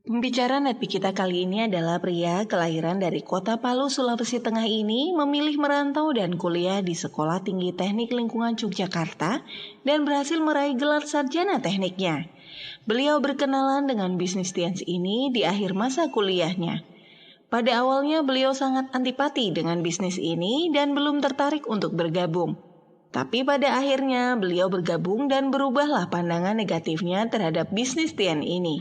Pembicara Netpi kita kali ini adalah pria kelahiran dari kota Palu, Sulawesi Tengah ini memilih merantau dan kuliah di Sekolah Tinggi Teknik Lingkungan Yogyakarta dan berhasil meraih gelar sarjana tekniknya. Beliau berkenalan dengan bisnis sains ini di akhir masa kuliahnya. Pada awalnya beliau sangat antipati dengan bisnis ini dan belum tertarik untuk bergabung. Tapi pada akhirnya beliau bergabung dan berubahlah pandangan negatifnya terhadap bisnis sains ini.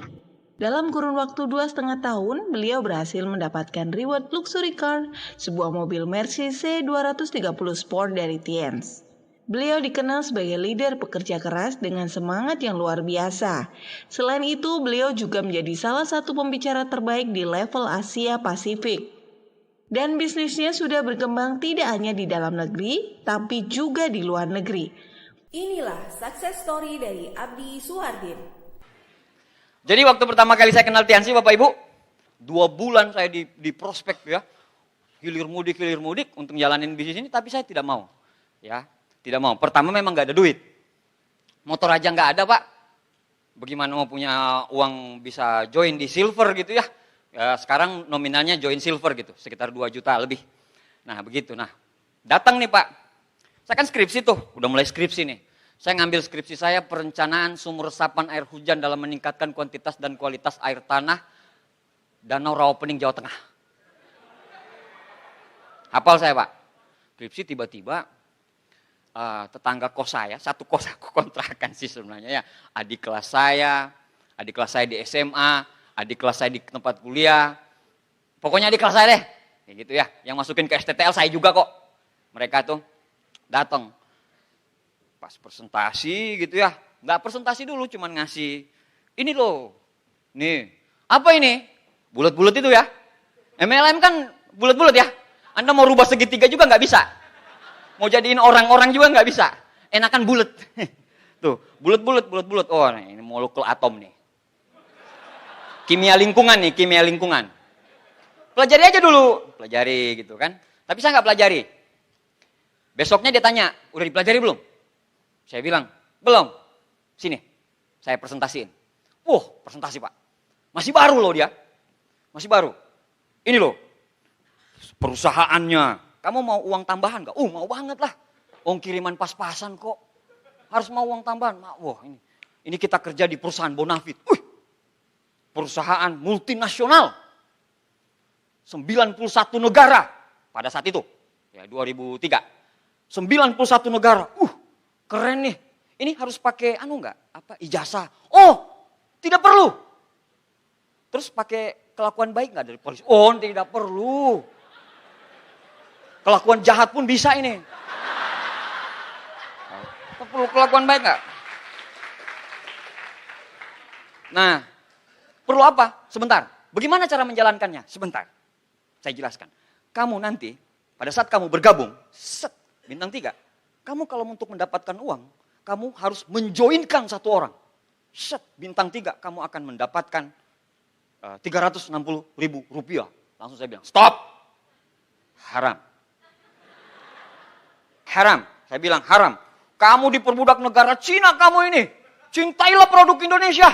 Dalam kurun waktu 2,5 tahun, beliau berhasil mendapatkan reward luxury car, sebuah mobil Mercedes C230 Sport dari Tiens. Beliau dikenal sebagai leader pekerja keras dengan semangat yang luar biasa. Selain itu, beliau juga menjadi salah satu pembicara terbaik di level Asia Pasifik. Dan bisnisnya sudah berkembang tidak hanya di dalam negeri, tapi juga di luar negeri. Inilah success story dari Abdi Suhardin. Jadi waktu pertama kali saya kenal Tiansi Bapak Ibu, 2 bulan saya di prospek ya, hilir mudik untuk jalanin bisnis ini, tapi saya tidak mau, ya, tidak mau. Pertama memang nggak ada duit, motor aja nggak ada Pak, bagaimana mau punya uang bisa join di silver gitu ya, sekarang nominalnya join silver gitu, sekitar 2 juta lebih. Nah begitu, datang nih Pak, saya kan skripsi tuh, udah mulai skripsi nih. Saya ngambil skripsi saya perencanaan sumur resapan air hujan dalam meningkatkan kuantitas dan kualitas air tanah Danau Rawapening Jawa Tengah. Hafal saya Pak. Skripsi tiba-tiba tetangga kos saya, satu kos aku kontrakan sih sebenarnya ya. Adik kelas saya di SMA, adik kelas saya di tempat kuliah. Pokoknya adik kelas saya deh. Kayak gitu ya. Yang masukin ke STTL saya juga kok. Mereka tuh datang. Pas presentasi gitu ya, nggak presentasi dulu, cuman ngasih, ini loh, nih, apa ini? Bulat-bulat itu ya, MLM kan bulat-bulat ya, Anda mau rubah segitiga juga nggak bisa, mau jadiin orang-orang juga nggak bisa, enakan bulat, tuh, bulat-bulat, oh ini molekul atom nih, kimia lingkungan, pelajari aja dulu, pelajari gitu kan, tapi saya nggak pelajari, besoknya dia tanya, udah dipelajari belum? Saya bilang, belum. Sini, saya presentasiin. Presentasi Pak. Masih baru loh dia. Masih baru. Ini loh, perusahaannya. Kamu mau uang tambahan gak? Mau banget lah. Kiriman pas-pasan kok. Harus mau uang tambahan. Ini kita kerja di perusahaan Bonafit. Perusahaan multinasional. 91 negara pada saat itu. Ya 2003. 91 negara. Keren nih, ini harus pakai ijazah. Tidak perlu. Terus pakai kelakuan baik nggak dari polisi? Tidak perlu. Kelakuan jahat pun bisa ini. Perlu kelakuan baik nggak? Nah, perlu apa? Sebentar. Bagaimana cara menjalankannya? Sebentar. Saya jelaskan. Kamu nanti, pada saat kamu bergabung, bintang 3. Kamu kalau untuk mendapatkan uang, kamu harus menjoinkan satu orang. Bintang 3, kamu akan mendapatkan 360.000 rupiah. Langsung saya bilang, stop. Haram. Saya bilang haram. Kamu diperbudak negara Cina kamu ini. Cintailah produk Indonesia.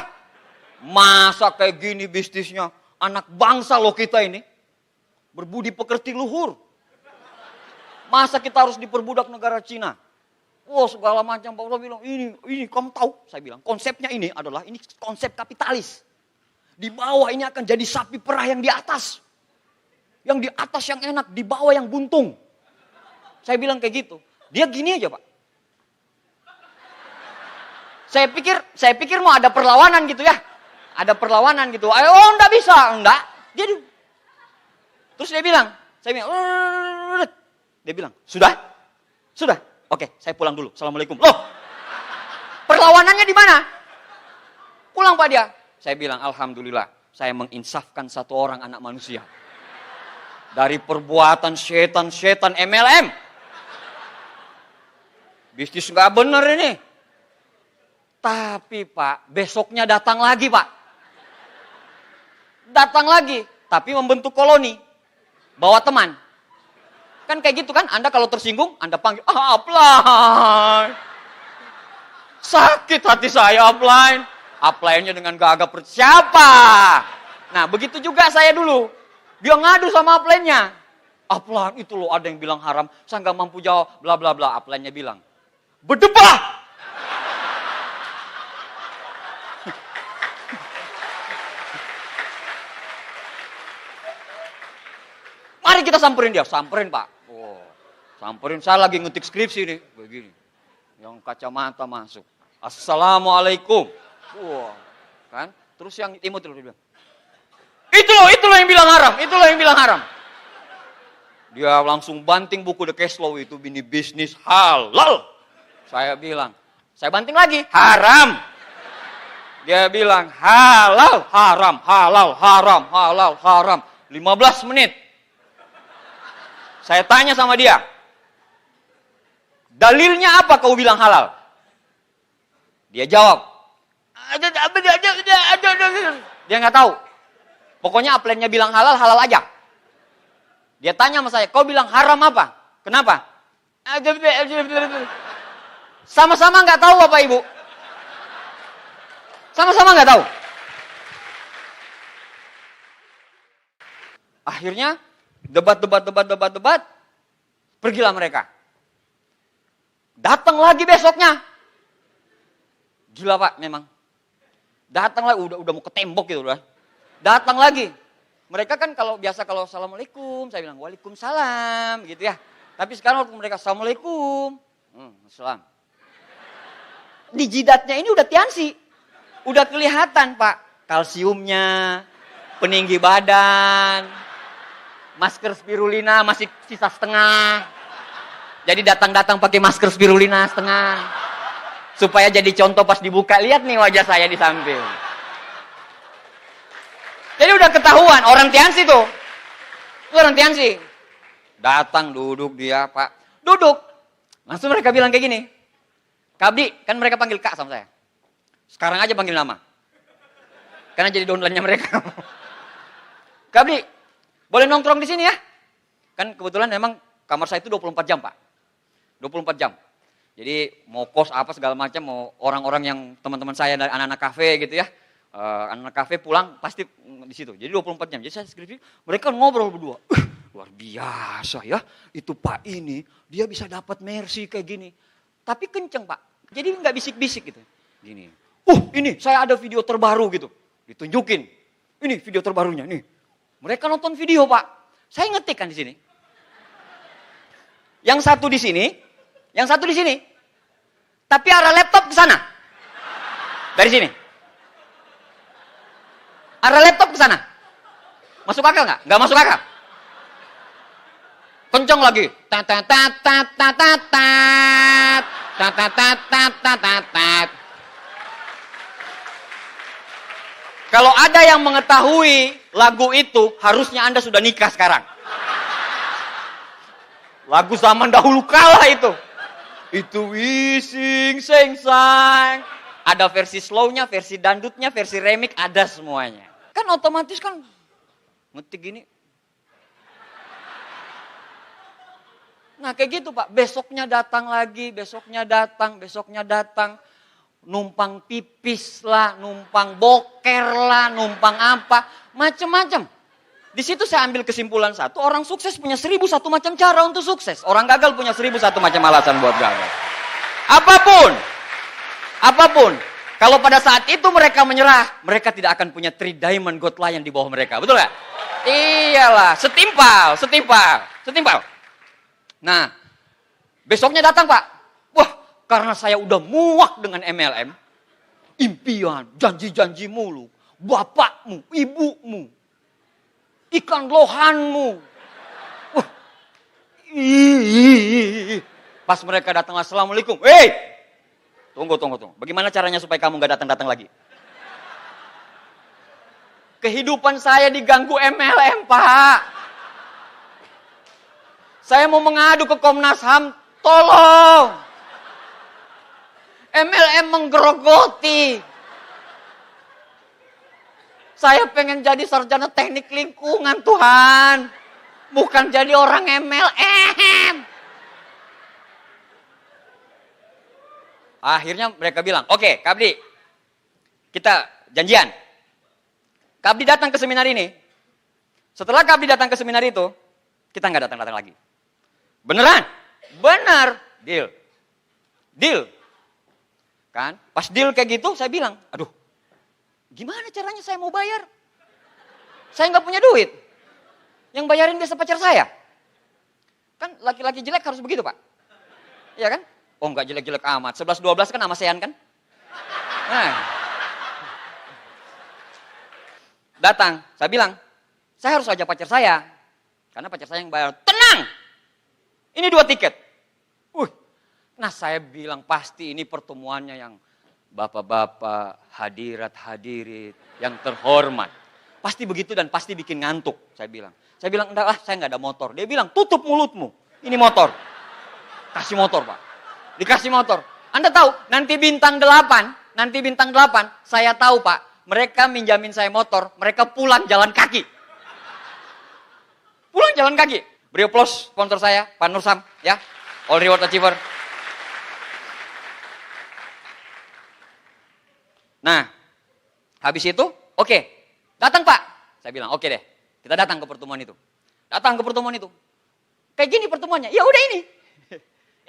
Masa kayak gini bisnisnya. Anak bangsa loh kita ini. Berbudi pekerti luhur. Masa kita harus diperbudak negara Cina? Segala macam. Pak Ulo bilang, ini kamu tahu? Saya bilang, konsepnya ini adalah, ini konsep kapitalis. Di bawah ini akan jadi sapi perah yang di atas. Yang di atas yang enak, di bawah yang buntung. Saya bilang kayak gitu. Dia gini aja Pak. Saya pikir mau ada perlawanan gitu ya. Ada perlawanan gitu. Enggak bisa. Enggak. Terus dia bilang, dia bilang, sudah? Oke, saya pulang dulu. Assalamualaikum. Loh, perlawanannya di mana? Pulang Pak dia. Saya bilang, alhamdulillah, saya menginsafkan satu orang anak manusia. Dari perbuatan setan MLM. Bisnis nggak bener ini. Tapi Pak, besoknya datang lagi Pak. Tapi membentuk koloni. Bawa teman. Kan kayak gitu kan, Anda kalau tersinggung, Anda panggil, upline. Sakit hati saya upline. Upline-nya dengan gagap, siapa? Nah, begitu juga saya dulu. Dia ngadu sama upline-nya. Upline itu loh ada yang bilang haram, saya nggak mampu jawab, bla bla bla. Upline-nya bilang, berdebah! Mari kita samperin dia. Samperin, Pak. Oh, samperin, saya lagi ngetik skripsi nih. Begini. Yang kacamata masuk. Assalamualaikum. Wah, kan? Terus yang imut dia bilang, itu loh yang bilang haram. Itu loh yang bilang haram. Dia langsung banting buku The Cash Flow itu, bini bisnis halal. Saya bilang, saya banting lagi, haram. Dia bilang, halal, haram, halal, haram, halal, haram. 15 menit. Saya tanya sama dia, dalilnya apa kau bilang halal? Dia jawab, dia nggak tahu. Pokoknya upline-nya bilang halal, halal aja. Dia tanya sama saya, kau bilang haram apa? Kenapa? Sama-sama nggak tahu Bapak Ibu. Sama-sama nggak tahu. Akhirnya debat. Pergilah mereka. Datang lagi besoknya. Gila Pak memang. Datang lagi, udah mau ke tembok gitu udah. Datang lagi. Mereka kan kalau biasa kalau assalamualaikum, saya bilang waalaikumsalam gitu ya. Tapi sekarang waktu mereka assalamualaikum, assalam. Di jidatnya ini udah tiansi. Udah kelihatan Pak. Kalsiumnya, peninggi badan, masker spirulina masih sisa setengah. Jadi datang-datang pakai masker spirulina setengah. Supaya jadi contoh pas dibuka, lihat nih wajah saya di samping. Jadi udah ketahuan, orang Tiansi tuh. Itu orang Tiansi. Datang, duduk dia, Pak. Duduk. Langsung mereka bilang kayak gini. Kabdi, kan mereka panggil Kak sama saya. Sekarang aja panggil nama. Karena jadi downline-nya mereka. Kabdi, boleh nongkrong di sini ya? Kan kebetulan memang kamar saya itu 24 jam, Pak. 24 jam. Jadi mau kos apa segala macam, mau orang-orang yang teman-teman saya dari anak-anak kafe gitu ya. Anak-anak kafe pulang pasti di situ. Jadi 24 jam. Jadi saya skripsi, mereka ngobrol berdua. Luar biasa ya. Itu Pak ini, dia bisa dapat mercy kayak gini. Tapi kenceng Pak. Jadi nggak bisik-bisik gitu. Gini. Ini saya ada video terbaru gitu. Ditunjukin. Ini video terbarunya nih. Mereka nonton video Pak. Saya ngetik kan di sini. Yang satu di sini, yang satu di sini. Tapi arah laptop ke sana. Dari sini. Arah laptop ke sana. Masuk akal nggak? Nggak masuk akal. Kenceng lagi. Kalau ada yang mengetahui lagu itu, harusnya Anda sudah nikah sekarang. Lagu zaman dahulu kala itu. Itu wising, seng-sang. Ada versi slownya, versi dangdutnya, versi remix, ada semuanya. Kan otomatis kan ngetik gini. Nah kayak gitu Pak, besoknya datang lagi, besoknya datang. Numpang pipis lah, numpang boker lah, numpang apa, macem-macem. Di situ saya ambil kesimpulan satu, orang sukses punya 1001 macam cara untuk sukses. Orang gagal punya 1001 macam alasan buat gagal. Apapun. Kalau pada saat itu mereka menyerah, mereka tidak akan punya 3 diamond god lion di bawah mereka. Betul gak? Iyalah, setimpal. Nah, besoknya datang Pak. Wah, karena saya udah muak dengan MLM. Impian, janji-janji mulu. Bapakmu, ibumu. Ikan lohanmu. Wah. Pas mereka datang, assalamualaikum. Tunggu. Bagaimana caranya supaya kamu gak datang-datang lagi? Kehidupan saya diganggu MLM, Pak. Saya mau mengadu ke Komnas HAM, tolong. MLM menggerogoti. Saya pengen jadi sarjana teknik lingkungan, Tuhan. Bukan jadi orang MLM. Akhirnya mereka bilang, oke, Kabdi, kita janjian. Kak Abdi datang ke seminar ini. Setelah Kak Abdi datang ke seminar itu, kita nggak datang-datang lagi. Beneran? Benar. Deal. Deal. Kan? Pas deal kayak gitu, saya bilang, aduh, gimana caranya saya mau bayar? Saya nggak punya duit. Yang bayarin biasa pacar saya. Kan laki-laki jelek harus begitu, Pak. Iya kan? Oh, nggak jelek-jelek amat. 11-12 kan sama Sean kan? Nah. Datang, saya bilang, saya harus ajak pacar saya. Karena pacar saya yang bayar. Tenang! Ini 2 tiket. Nah saya bilang pasti ini pertemuannya yang bapak-bapak, hadirat-hadirit, yang terhormat. Pasti begitu dan pasti bikin ngantuk, saya bilang. Saya bilang, enggak lah, saya nggak ada motor. Dia bilang, tutup mulutmu, ini motor. Kasih motor, Pak. Dikasih motor. Anda tahu, nanti bintang 8, saya tahu, Pak, mereka minjamin saya motor, mereka pulang jalan kaki. Pulang jalan kaki. Beri aplaus sponsor saya, Pak Nursam, ya. All Reward Achiever. Nah, habis itu, oke, datang Pak. Saya bilang, oke deh, kita datang ke pertemuan itu. Datang ke pertemuan itu. Kayak gini pertemuannya, ya udah ini.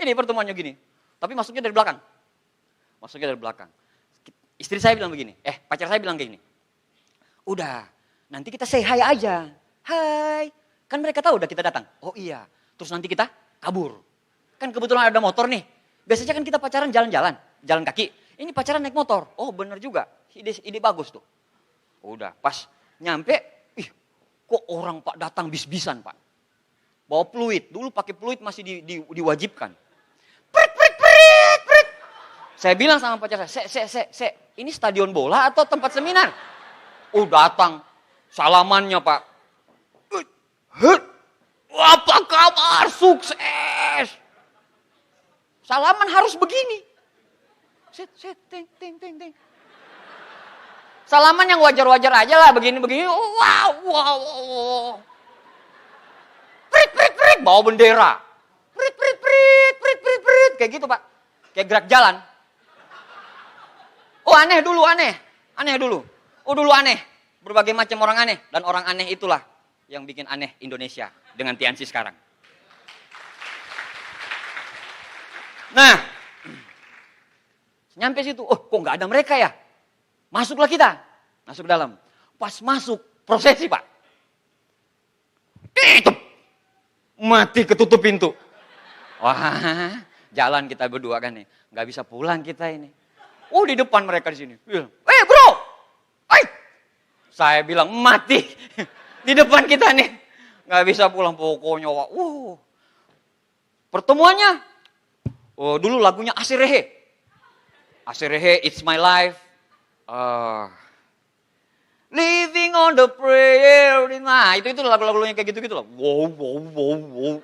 Ini pertemuannya gini. Tapi masuknya dari belakang. Masuknya dari belakang. Istri saya bilang begini, pacar saya bilang kayak gini. Udah, nanti kita say hi aja. Hai, kan mereka tahu udah kita datang. Oh iya, terus nanti kita kabur. Kan kebetulan ada motor nih. Biasanya kan kita pacaran jalan-jalan, jalan kaki. Ini pacaran naik motor. Oh bener juga, ide bagus tuh. Udah, pas nyampe, kok orang Pak datang bis-bisan Pak. Bawa peluit, dulu pakai peluit masih diwajibkan. Prit. Saya bilang sama pacar saya, ini stadion bola atau tempat seminar? Datang, salamannya Pak. Apa kabar? Sukses. Salaman harus begini. Sit, ting. Salaman yang wajar-wajar aja lah, begini. Wow. Prit. Bawa bendera. Prit. Kayak gitu Pak. Kayak gerak jalan. Oh aneh dulu. Oh dulu aneh. Berbagai macam orang aneh. Dan orang aneh itulah yang bikin aneh Indonesia dengan Tiansi sekarang. Nah, nyampe situ, kok nggak ada mereka ya? Masuklah kita, masuk dalam. Pas masuk, prosesi Pak. Mati ketutup pintu. Wah, jalan kita berdua kan nih, nggak bisa pulang kita ini. Di depan mereka di sini. Bro, saya bilang mati di depan kita nih, nggak bisa pulang pokoknya. Pertemuannya. Dulu lagunya Asirehe, It's My Life. Living on the prayer. Nah, itu lagu-lagunya kayak gitu-gitu loh. Wow.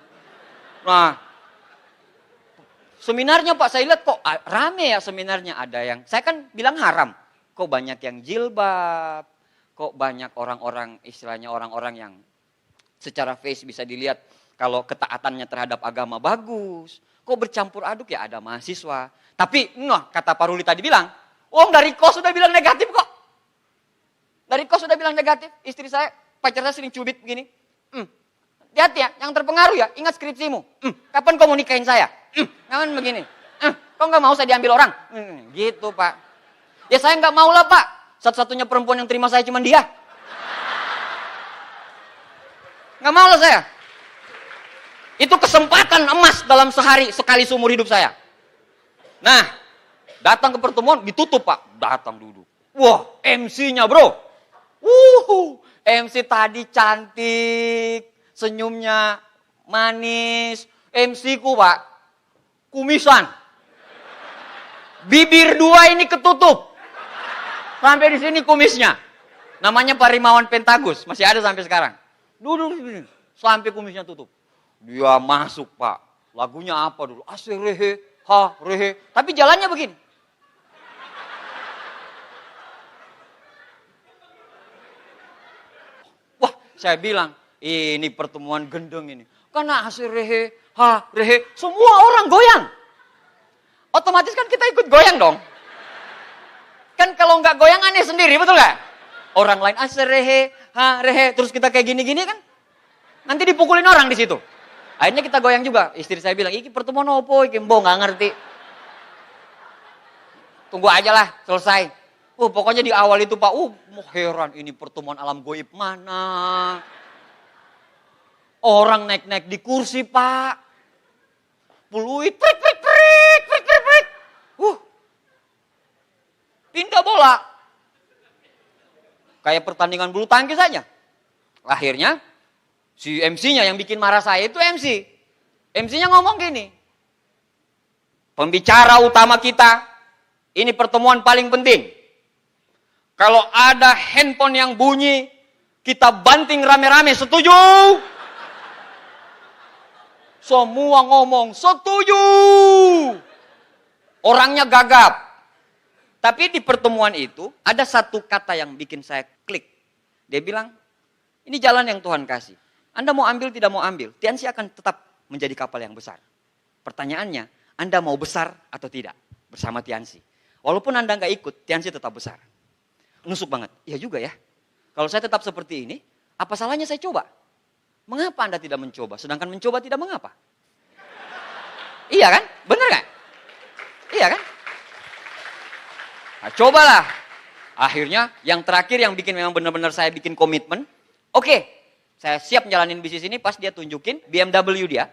Nah, seminarnya Pak, saya lihat kok rame ya seminarnya. Ada yang, saya kan bilang haram. Kok banyak yang jilbab. Kok banyak orang-orang, istilahnya orang-orang yang secara face bisa dilihat kalau ketaatannya terhadap agama bagus. Kok bercampur aduk ya, ada mahasiswa. Tapi kata Pak Ruli tadi bilang, dari kos sudah bilang negatif kok. Dari kos sudah bilang negatif. Istri saya, pacar saya sering cubit begini. Hati-hati ya, yang terpengaruh ya, ingat skripsimu. Kapan kau mau nikahin saya? Kapan begini? Kok nggak mau saya diambil orang? Gitu Pak. Ya saya nggak mau lah Pak. Satu-satunya perempuan yang terima saya cuma dia. Nggak mau lah saya. Itu kesempatan emas dalam sehari, sekali seumur hidup saya. Nah, datang ke pertemuan, ditutup Pak. Datang duduk. Wah, MC-nya bro. MC tadi cantik, senyumnya manis. MC-ku Pak, kumisan. Bibir 2 ini ketutup. Sampai di sini kumisnya. Namanya Pak Rimawan Pentagus, masih ada sampai sekarang. Duduk di sini, sampai kumisnya tutup. Dia masuk Pak. Lagunya apa dulu? Asirehe, rehe. Tapi jalannya begini. Wah, saya bilang, ini pertemuan gendeng ini. Karena asirehe, rehe. Semua orang goyang. Otomatis kan kita ikut goyang dong. Kan kalau nggak goyang aneh sendiri, betul nggak? Orang lain rehe, rehe, terus kita kayak gini-gini kan. Nanti dipukulin orang di situ. Akhirnya kita goyang juga. Istri saya bilang, iki pertemuan opo, iki mbok nggak ngerti. Tunggu aja lah, selesai. Pokoknya di awal itu Pak, mau heran ini pertemuan alam goib mana. Orang naik-naik di kursi Pak. Peluit, prik. Pindah bola. Kayak pertandingan bulu tangkis saja. Akhirnya, si MC-nya yang bikin marah saya itu MC. MC-nya ngomong gini. Pembicara utama kita, ini pertemuan paling penting. Kalau ada handphone yang bunyi, kita banting rame-rame, setuju? Semua ngomong, setuju. Orangnya gagap. Tapi di pertemuan itu, ada satu kata yang bikin saya klik. Dia bilang, ini jalan yang Tuhan kasih. Anda mau ambil, tidak mau ambil, Tiansi akan tetap menjadi kapal yang besar. Pertanyaannya, Anda mau besar atau tidak bersama Tiansi? Walaupun Anda nggak ikut, Tiansi tetap besar. Nusuk banget. Iya juga ya. Kalau saya tetap seperti ini, apa salahnya saya coba? Mengapa Anda tidak mencoba? Sedangkan mencoba tidak mengapa. Iya kan? Benar nggak? Iya kan? Nah, cobalah. Akhirnya yang terakhir yang bikin memang benar-benar saya bikin komitmen. Oke, saya siap menjalanin bisnis ini pas dia tunjukin BMW dia.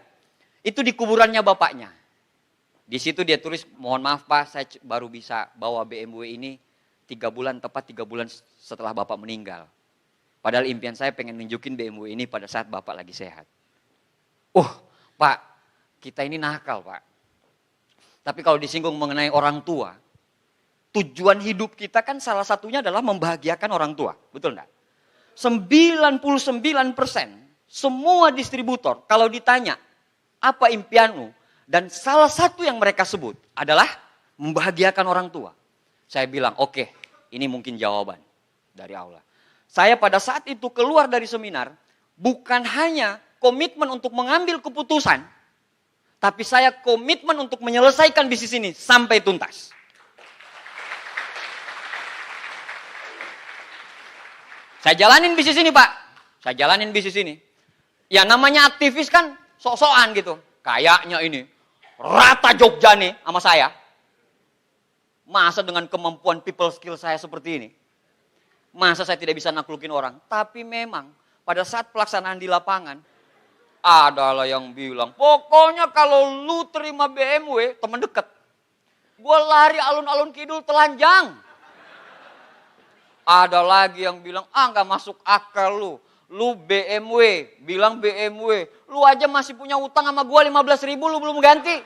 Itu di kuburannya bapaknya. Di situ dia tulis, mohon maaf Pak, saya baru bisa bawa BMW ini 3 bulan, tepat 3 bulan setelah Bapak meninggal. Padahal impian saya pengen nunjukin BMW ini pada saat Bapak lagi sehat. Pak, kita ini nakal Pak. Tapi kalau disinggung mengenai orang tua, tujuan hidup kita kan salah satunya adalah membahagiakan orang tua. Betul enggak? 99% semua distributor kalau ditanya, apa impianmu? Dan salah satu yang mereka sebut adalah membahagiakan orang tua. Saya bilang, oke, ini mungkin jawaban dari Allah. Saya pada saat itu keluar dari seminar, bukan hanya komitmen untuk mengambil keputusan, tapi saya komitmen untuk menyelesaikan bisnis ini sampai tuntas. Saya jalanin bisnis ini Pak, saya jalanin bisnis ini. Ya namanya aktivis kan sok-sokan gitu. Kayaknya ini, rata Jogja nih sama saya. Masa dengan kemampuan people skill saya seperti ini, masa saya tidak bisa naklukin orang. Tapi memang pada saat pelaksanaan di lapangan, adalah yang bilang, pokoknya kalau lu terima BMW, teman dekat, gue lari alun-alun kidul telanjang. Ada lagi yang bilang, nggak masuk akal lu BMW, bilang BMW, lu aja masih punya utang sama gue 15.000, lu belum ganti.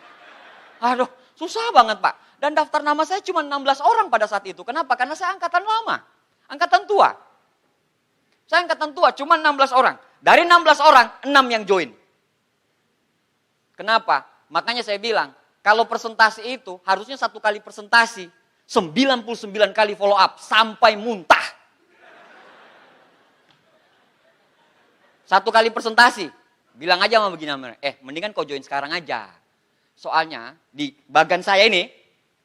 Aduh, susah banget Pak. Dan daftar nama saya cuma 16 orang pada saat itu. Kenapa? Karena saya angkatan lama. Angkatan tua. Saya angkatan tua, cuma 16 orang. Dari 16 orang, 6 yang join. Kenapa? Makanya saya bilang, kalau presentasi itu harusnya 1 kali presentasi, 99 kali follow up, sampai muntah. 1 kali presentasi, bilang aja sama begini, mendingan kau join sekarang aja. Soalnya di bagan saya ini,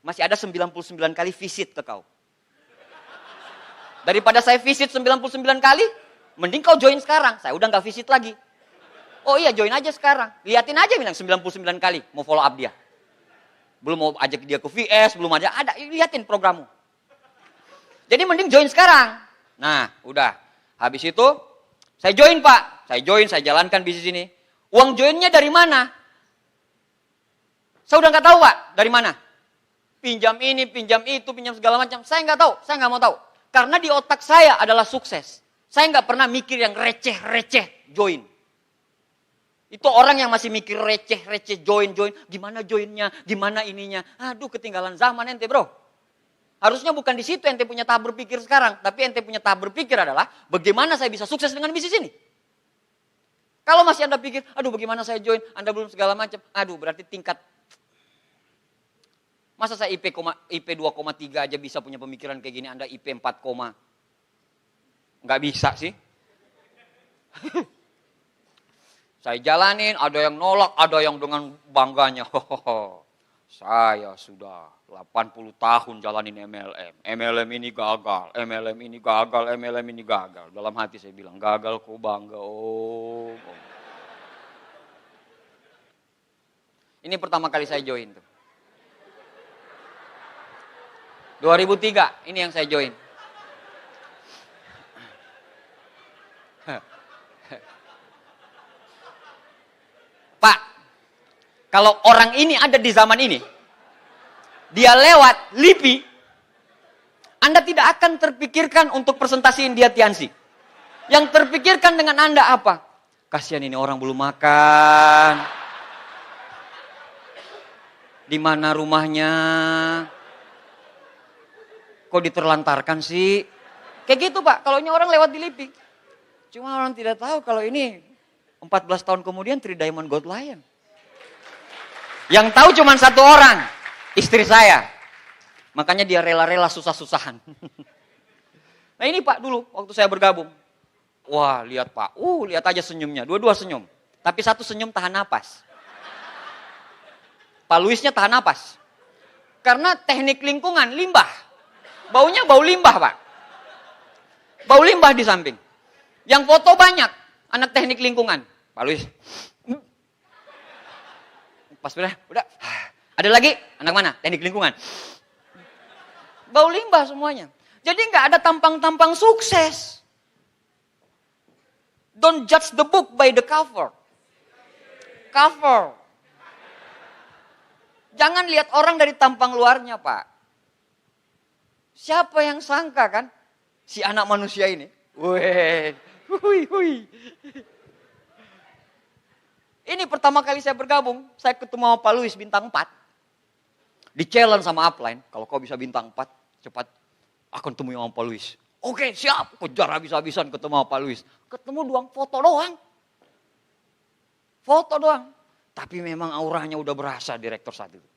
masih ada 99 kali visit ke kau. Daripada saya visit 99 kali, mending kau join sekarang. Saya udah gak visit lagi. Oh iya, join aja sekarang. Liatin aja bilang 99 kali mau follow up dia. Belum mau ajak dia ke VS, belum ada. Liatin programmu. Jadi mending join sekarang. Nah, udah. Habis itu, saya join Pak. Saya jalankan bisnis ini. Uang joinnya dari mana? Saya udah gak tahu Pak, dari mana. Pinjam ini, pinjam itu, pinjam segala macam. Saya nggak tahu, saya nggak mau tahu. Karena di otak saya adalah sukses. Saya nggak pernah mikir yang receh-receh join. Itu orang yang masih mikir receh-receh join. Gimana joinnya, gimana ininya. Aduh, ketinggalan zaman ente bro. Harusnya bukan di situ ente punya tahap berpikir sekarang. Tapi ente punya tahap berpikir adalah bagaimana saya bisa sukses dengan bisnis ini. Kalau masih Anda pikir, aduh bagaimana saya join, Anda belum segala macam. Aduh, berarti tingkat. Masa saya IP 2,3 aja bisa punya pemikiran kayak gini, Anda IP 4, nggak bisa sih. Saya jalanin, ada yang nolak, ada yang dengan bangganya. Saya sudah 80 tahun jalanin MLM. MLM ini gagal, MLM ini gagal, MLM ini gagal. Dalam hati saya bilang, gagal kok bangga, om. Ini pertama kali saya join tuh. 2003, ini yang saya join. Pak, kalau orang ini ada di zaman ini, dia lewat LIPI, Anda tidak akan terpikirkan untuk presentasiin dia Tiansi. Yang terpikirkan dengan Anda apa? Kasihan ini orang belum makan. Di mana rumahnya? Kok diterlantarkan sih? Kayak gitu Pak, kalau ini orang lewat di LIPI. Cuma orang tidak tahu kalau ini 14 tahun kemudian 3 Diamond Gold Lion. Yang tahu cuma satu orang, istri saya. Makanya dia rela-rela susah-susahan. Nah ini Pak dulu waktu saya bergabung. Wah lihat Pak, lihat aja senyumnya, dua-dua senyum. Tapi satu senyum tahan napas. Pak Luisnya tahan napas. Karena teknik lingkungan, limbah. Baunya bau limbah Pak. Bau limbah di samping. Yang foto banyak, anak teknik lingkungan. Pak Luis. Pas udah. Ada lagi, anak mana? Teknik lingkungan. Bau limbah semuanya. Jadi nggak ada tampang-tampang sukses. Don't judge the book by the cover. Cover. Jangan lihat orang dari tampang luarnya, Pak. Siapa yang sangka kan? Si anak manusia ini. Hui. Ini pertama kali saya bergabung, saya ketemu sama Pak Luis bintang 4. Di challenge sama upline, kalau kau bisa bintang 4, cepat akan temui sama Pak Luis. Oke, siap. Kejar habis-habisan ketemu sama Pak Luis. Ketemu doang, foto doang. Foto doang. Tapi memang auranya udah berasa direktur saat itu.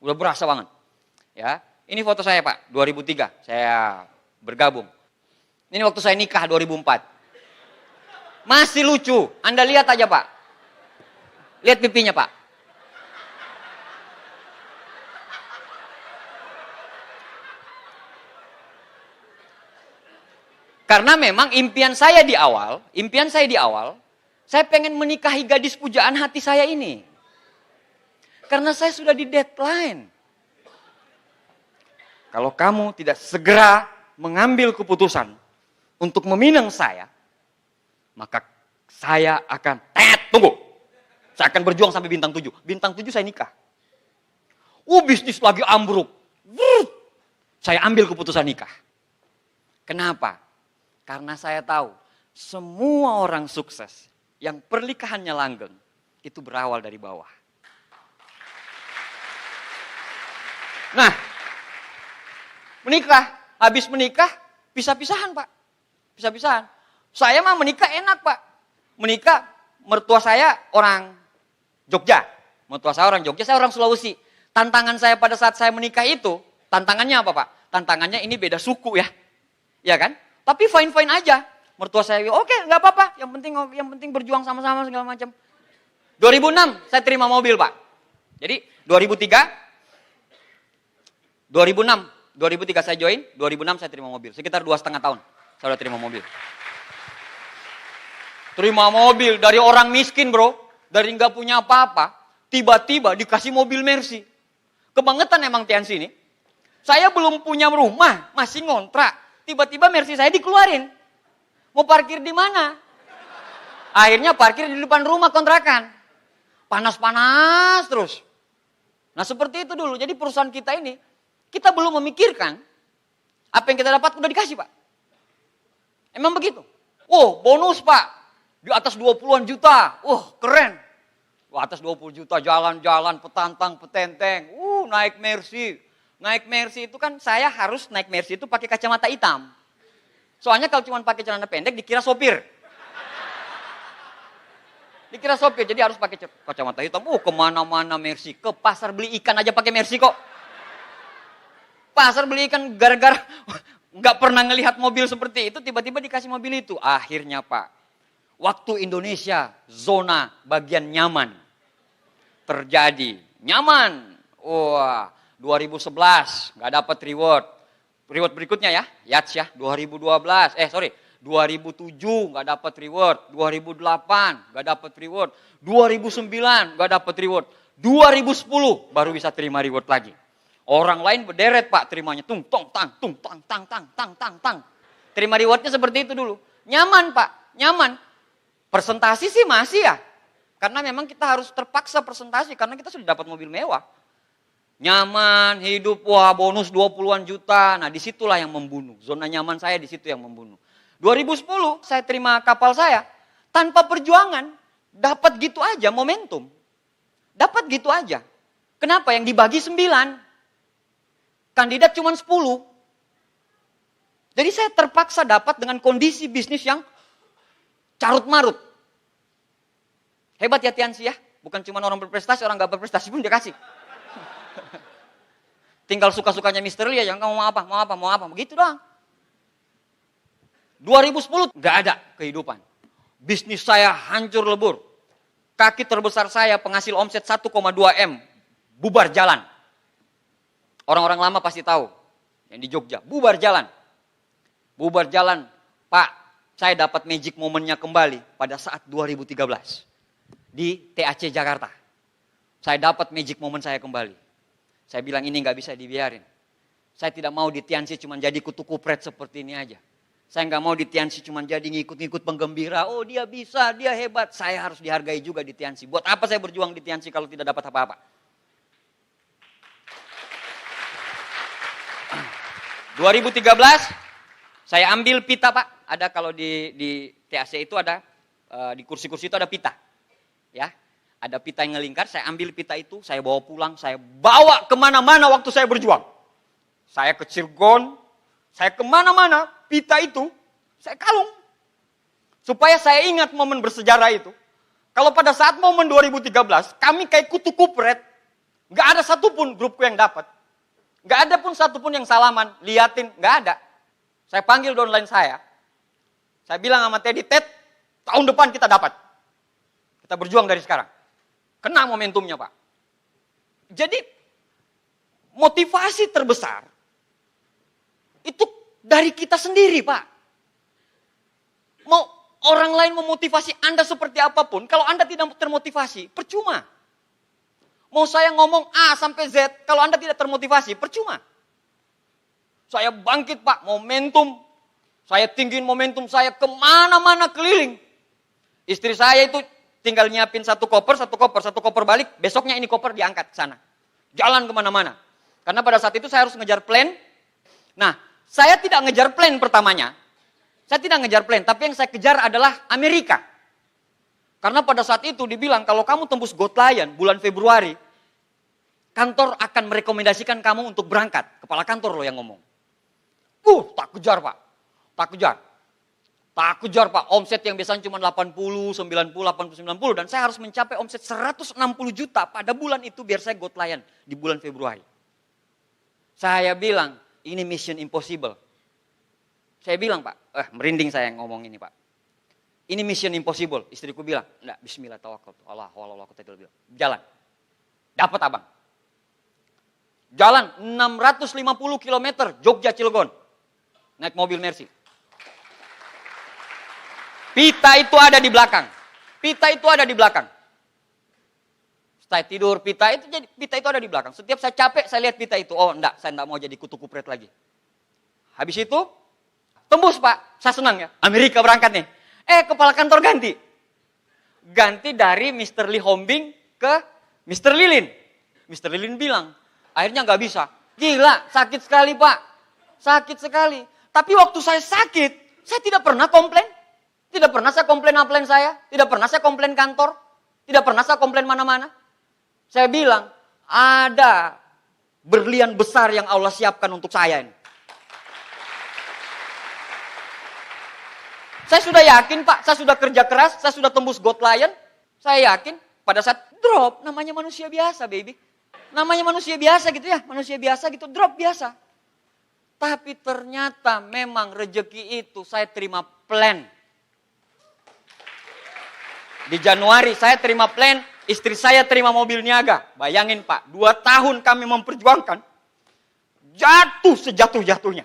Udah berasa banget. Ya, ini foto saya Pak, 2003 saya bergabung. Ini waktu saya nikah 2004. Masih lucu. Anda lihat aja Pak. Lihat pipinya Pak. Karena memang impian saya di awal, saya pengen menikahi gadis pujaan hati saya ini. Karena saya sudah di deadline. Kalau kamu tidak segera mengambil keputusan untuk meminang saya, maka saya akan tunggu. Saya akan berjuang sampai bintang 7. Bintang 7 saya nikah. Bisnis lagi ambruk. Saya ambil keputusan nikah. Kenapa? Karena saya tahu semua orang sukses yang pernikahannya langgeng itu berawal dari bawah. Nah, habis menikah, pisah-pisahan Pak. Pisah-pisahan. Saya mah menikah enak Pak. Menikah, mertua saya orang Jogja. Mertua saya orang Jogja, saya orang Sulawesi. Tantangan saya pada saat saya menikah itu, tantangannya apa Pak? Tantangannya ini beda suku ya. Ya kan? Tapi fine-fine aja. Mertua saya, oke, nggak apa-apa. Yang penting berjuang sama-sama segala macam. 2006 saya terima mobil Pak. Jadi 2003 saya join, 2006 saya terima mobil. Sekitar 2,5 tahun saya udah terima mobil. Terima mobil dari orang miskin bro. Dari nggak punya apa-apa. Tiba-tiba dikasih mobil Mercy. Kebangetan emang Tiansi ini. Saya belum punya rumah, masih ngontrak. Tiba-tiba Mercy saya dikeluarin. Mau parkir di mana? Akhirnya parkir di depan rumah kontrakan. Panas-panas terus. Nah seperti itu dulu. Jadi perusahaan kita ini, kita belum memikirkan apa yang kita dapat udah dikasih Pak. Emang begitu. Bonus Pak. Di atas 20-an juta. Keren. Atas 20 juta jalan-jalan, petantang, petenteng. Naik Mercy. Naik Mercy itu kan saya harus naik Mercy itu pakai kacamata hitam. Soalnya kalau cuma pakai celana pendek dikira sopir. Dikira sopir, jadi harus pakai kacamata hitam. Kemana-mana Mercy. Ke pasar beli ikan aja pakai Mercy kok. Pasar beli ikan gara-gara nggak pernah ngelihat mobil seperti itu, tiba-tiba dikasih mobil itu. Akhirnya Pak, waktu Indonesia zona bagian nyaman terjadi. Nyaman. Wah, 2011 nggak dapat reward. Reward berikutnya ya, Yats ya, 2007 nggak dapat reward, 2008 nggak dapat reward, 2009 nggak dapat reward, 2010 baru bisa terima reward lagi. Orang lain berderet Pak terimanya, tung tong tang, tung tang tang tang tang tang tang. Terima rewardnya seperti itu dulu. Nyaman Pak, nyaman. Presentasi sih masih ya, karena memang kita harus terpaksa presentasi karena kita sudah dapat mobil mewah. Nyaman, hidup, wah bonus 20-an juta. Nah disitulah yang membunuh. Zona nyaman saya di situ yang membunuh. 2010 saya terima kapal saya. Tanpa perjuangan, dapat gitu aja momentum. Dapat gitu aja. Kenapa? Yang dibagi 9. Kandidat cuma 10. Jadi saya terpaksa dapat dengan kondisi bisnis yang carut marut. Hebat ya Tiansi ya. Bukan cuma orang berprestasi, orang gak berprestasi pun dia kasih. Tinggal suka-sukanya Mr. Lee yang kamu mau apa, begitu doang. 2010 nggak ada kehidupan. Bisnis saya hancur lebur. Kaki terbesar saya penghasil omset 1,2 M bubar jalan. Orang-orang lama pasti tahu. Yang di Jogja, bubar jalan. Bubar jalan, Pak, saya dapat magic momennya kembali pada saat 2013 di TAC Jakarta. Saya dapat magic moment saya kembali. Saya bilang ini nggak bisa dibiarin. Saya tidak mau di Tiansi cuma jadi kutu kupret seperti ini aja. Saya nggak mau di Tiansi cuma jadi ngikut-ngikut penggembira. Oh dia bisa, dia hebat. Saya harus dihargai juga di Tiansi. Buat apa saya berjuang di Tiansi kalau tidak dapat apa-apa? 2013 saya ambil pita Pak. Ada kalau di TAC itu ada di kursi-kursi itu ada pita. Ya. Ada pita yang ngelingkar, saya ambil pita itu, saya bawa pulang, saya bawa kemana-mana waktu saya berjuang. Saya ke Cirebon, saya kemana-mana, pita itu, saya kalung. Supaya saya ingat momen bersejarah itu. Kalau pada saat momen 2013, kami kayak kutu kupret, gak ada satupun grupku yang dapat. Gak ada pun satupun yang salaman, liatin, gak ada. Saya panggil downline saya bilang sama Teddy, Ted, tahun depan kita dapat. Kita berjuang dari sekarang. Kena momentumnya Pak. Jadi motivasi terbesar itu dari kita sendiri Pak. Mau orang lain memotivasi Anda seperti apapun, kalau Anda tidak termotivasi, percuma. Mau saya ngomong A sampai Z, kalau Anda tidak termotivasi, percuma. Saya bangkit Pak, momentum. Saya tinggiin momentum saya kemana-mana keliling. Istri saya itu tinggal nyiapin satu koper balik, besoknya ini koper diangkat ke sana. Jalan kemana-mana. Karena pada saat itu saya harus ngejar plan. Nah, saya tidak ngejar plan pertamanya. Saya tidak ngejar plan, tapi yang saya kejar adalah Amerika. Karena pada saat itu dibilang, kalau kamu tembus Got Lion bulan Februari, kantor akan merekomendasikan kamu untuk berangkat. Kepala kantor loh yang ngomong. Tak kejar Pak. Tak kejar Pak, omset yang biasanya cuma 80, 90, 80, 90. Dan saya harus mencapai omset 160 juta pada bulan itu biar saya Got Lion di bulan Februari. Saya bilang, ini mission impossible. Saya bilang Pak, merinding saya ngomong ini Pak. Ini mission impossible. Istriku bilang, enggak, bismillah tawakal. Allah, aku tadi bilang, jalan. Dapat abang. Jalan 650 km Jogja Cilegon. Naik mobil Mercy. Pita itu ada di belakang. Saya tidur, pita itu ada di belakang. Setiap saya capek, saya lihat pita itu. Oh enggak, saya enggak mau jadi kutu kupret lagi. Habis itu, tembus Pak. Saya senang ya. Amerika berangkat nih. Kepala kantor ganti. Ganti dari Mr. Lee Hombing ke Mr. Lilin. Mr. Lilin bilang, akhirnya nggak bisa. Gila, sakit sekali Pak. Sakit sekali. Tapi waktu saya sakit, saya tidak pernah komplain. Tidak pernah saya komplain upline saya. Tidak pernah saya komplain kantor. Tidak pernah saya komplain mana-mana. Saya bilang, ada berlian besar yang Allah siapkan untuk saya ini. Saya sudah yakin Pak, saya sudah kerja keras, saya sudah tembus Got Lion. Saya yakin pada saat drop, namanya manusia biasa baby. Namanya manusia biasa gitu ya, manusia biasa gitu, drop biasa. Tapi ternyata memang rezeki itu saya terima plan. Di Januari saya terima plan, Istri saya terima mobil niaga. Bayangin Pak, 2 tahun kami memperjuangkan. Jatuh sejatuh-jatuhnya.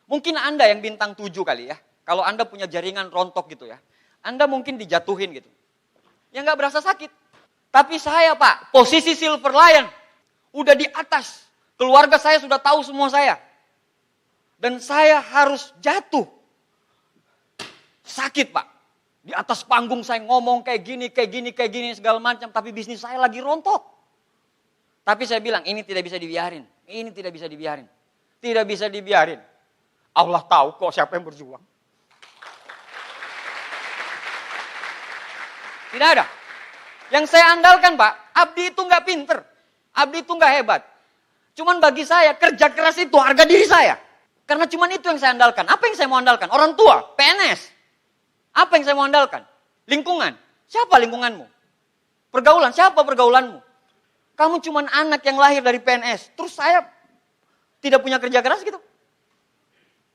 Mungkin Anda yang bintang 7 kali ya. Kalau Anda punya jaringan rontok gitu ya. Anda mungkin dijatuhin gitu. Ya nggak berasa sakit. Tapi saya Pak, posisi Silver Lion. Udah di atas. Keluarga saya sudah tahu semua saya. Dan saya harus jatuh. Sakit Pak. Di atas panggung saya ngomong kayak gini, segala macam. Tapi bisnis saya lagi rontok. Tapi saya bilang, ini tidak bisa dibiarin. Ini tidak bisa dibiarin. Tidak bisa dibiarin. Allah tahu kok siapa yang berjuang. Tidak ada. Yang saya andalkan Pak, Abdi itu nggak pinter. Abdi itu nggak hebat. Cuman bagi saya, kerja keras itu harga diri saya. Karena cuman itu yang saya andalkan. Apa yang saya mau andalkan? Orang tua, PNS. Apa yang saya mau andalkan? Lingkungan. Siapa lingkunganmu? Pergaulan. Siapa pergaulanmu? Kamu cuman anak yang lahir dari PNS. Terus saya tidak punya kerja keras gitu.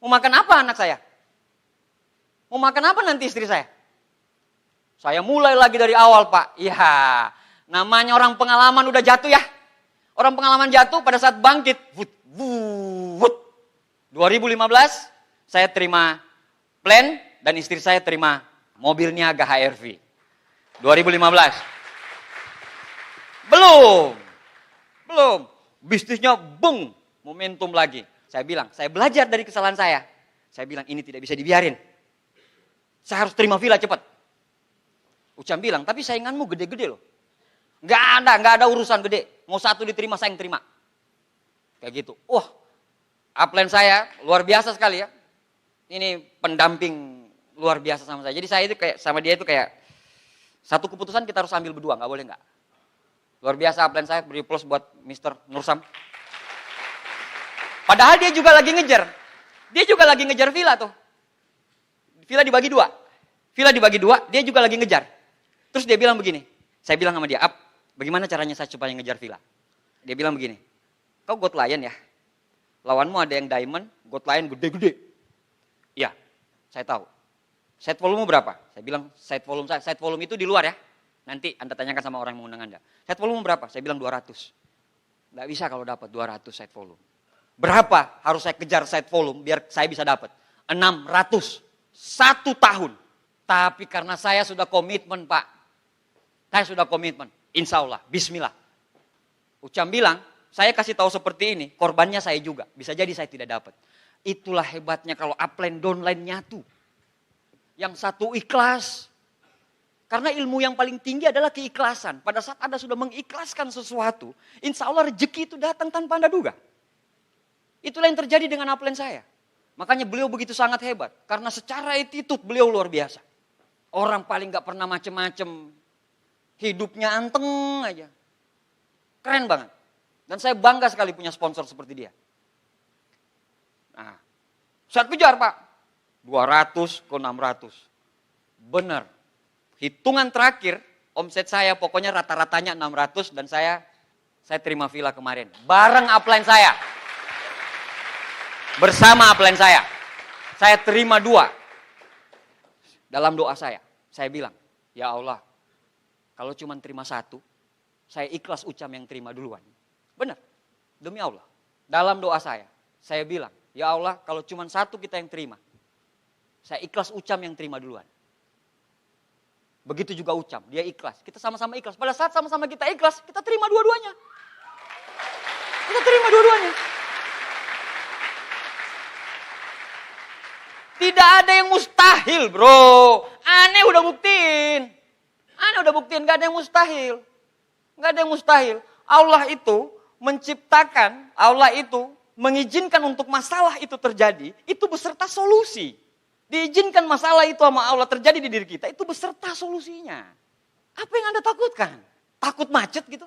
Mau makan apa anak saya? Mau makan apa nanti istri saya? Saya mulai lagi dari awal Pak. Ya, namanya orang pengalaman udah jatuh ya. Orang pengalaman jatuh pada saat bangkit. 2015 saya terima plan dan istri saya terima mobil niaga HRV. 2015. Belum. Bisnisnya bung, momentum lagi. Saya bilang, saya belajar dari kesalahan saya. Saya bilang ini tidak bisa dibiarin. Saya harus terima villa cepat. Ucam bilang, tapi sainganmu gede-gede loh. Nggak ada urusan gede. Mau satu diterima, saya yang terima. Kayak gitu. Wah, upline saya luar biasa sekali ya. Ini pendamping luar biasa sama saya. Jadi saya itu kayak sama dia itu kayak satu keputusan kita harus ambil berdua, nggak boleh nggak. Luar biasa upline saya, beri plus buat Mr. Nursam. Padahal dia juga lagi ngejar. Dia juga lagi ngejar villa tuh. Villa dibagi 2. Villa dibagi 2, dia juga lagi ngejar. Terus dia bilang begini. Saya bilang sama dia, "Ap, bagaimana caranya saya supaya ngejar villa?" Dia bilang begini. "Kau God Lion ya? Lawanmu ada yang diamond, God Lion gede-gede." "Iya, saya tahu." "Set volume berapa?" Saya bilang, "Set volume itu di luar ya. Nanti Anda tanyakan sama orang yang mengundang Anda." "Set volume berapa?" Saya bilang 200. Nggak bisa kalau dapat 200 set volume. Berapa harus saya kejar set volume biar saya bisa dapat? 600. 1 tahun. Tapi karena saya sudah komitmen Pak. Saya sudah komitmen. Insya Allah. Bismillah. Ucam bilang, saya kasih tahu seperti ini. Korbannya saya juga. Bisa jadi saya tidak dapat. Itulah hebatnya kalau upline downline nyatu. Yang satu ikhlas. Karena ilmu yang paling tinggi adalah keikhlasan. Pada saat Anda sudah mengikhlaskan sesuatu, insya Allah rezeki itu datang tanpa Anda duga. Itulah yang terjadi dengan upline saya. Makanya beliau begitu sangat hebat. Karena secara attitude beliau luar biasa. Orang paling gak pernah macem-macem. Hidupnya anteng aja. Keren banget. Dan saya bangga sekali punya sponsor seperti dia. Nah, saat kejar Pak. 200 ke 600. Benar. Hitungan terakhir, omset saya pokoknya rata-ratanya 600 dan saya terima villa kemarin. Bareng upline saya. Bersama upline saya. Saya terima 2. Dalam doa saya bilang, ya Allah, kalau cuma terima 1, saya ikhlas Ucam yang terima duluan. Benar, demi Allah. Dalam doa saya bilang, ya Allah, kalau cuma 1 kita yang terima, saya ikhlas Ucam yang terima duluan. Begitu juga Ucam, dia ikhlas. Kita sama-sama ikhlas. Pada saat sama-sama kita ikhlas, kita terima dua-duanya. Kita terima dua-duanya. Tidak ada yang mustahil bro. Aneh udah buktiin. Gak ada yang mustahil. Gak ada yang mustahil. Allah itu menciptakan, Allah itu mengizinkan untuk masalah itu terjadi. Itu beserta solusi. Diizinkan masalah itu sama Allah terjadi di diri kita. Itu beserta solusinya. Apa yang Anda takutkan? Takut macet gitu?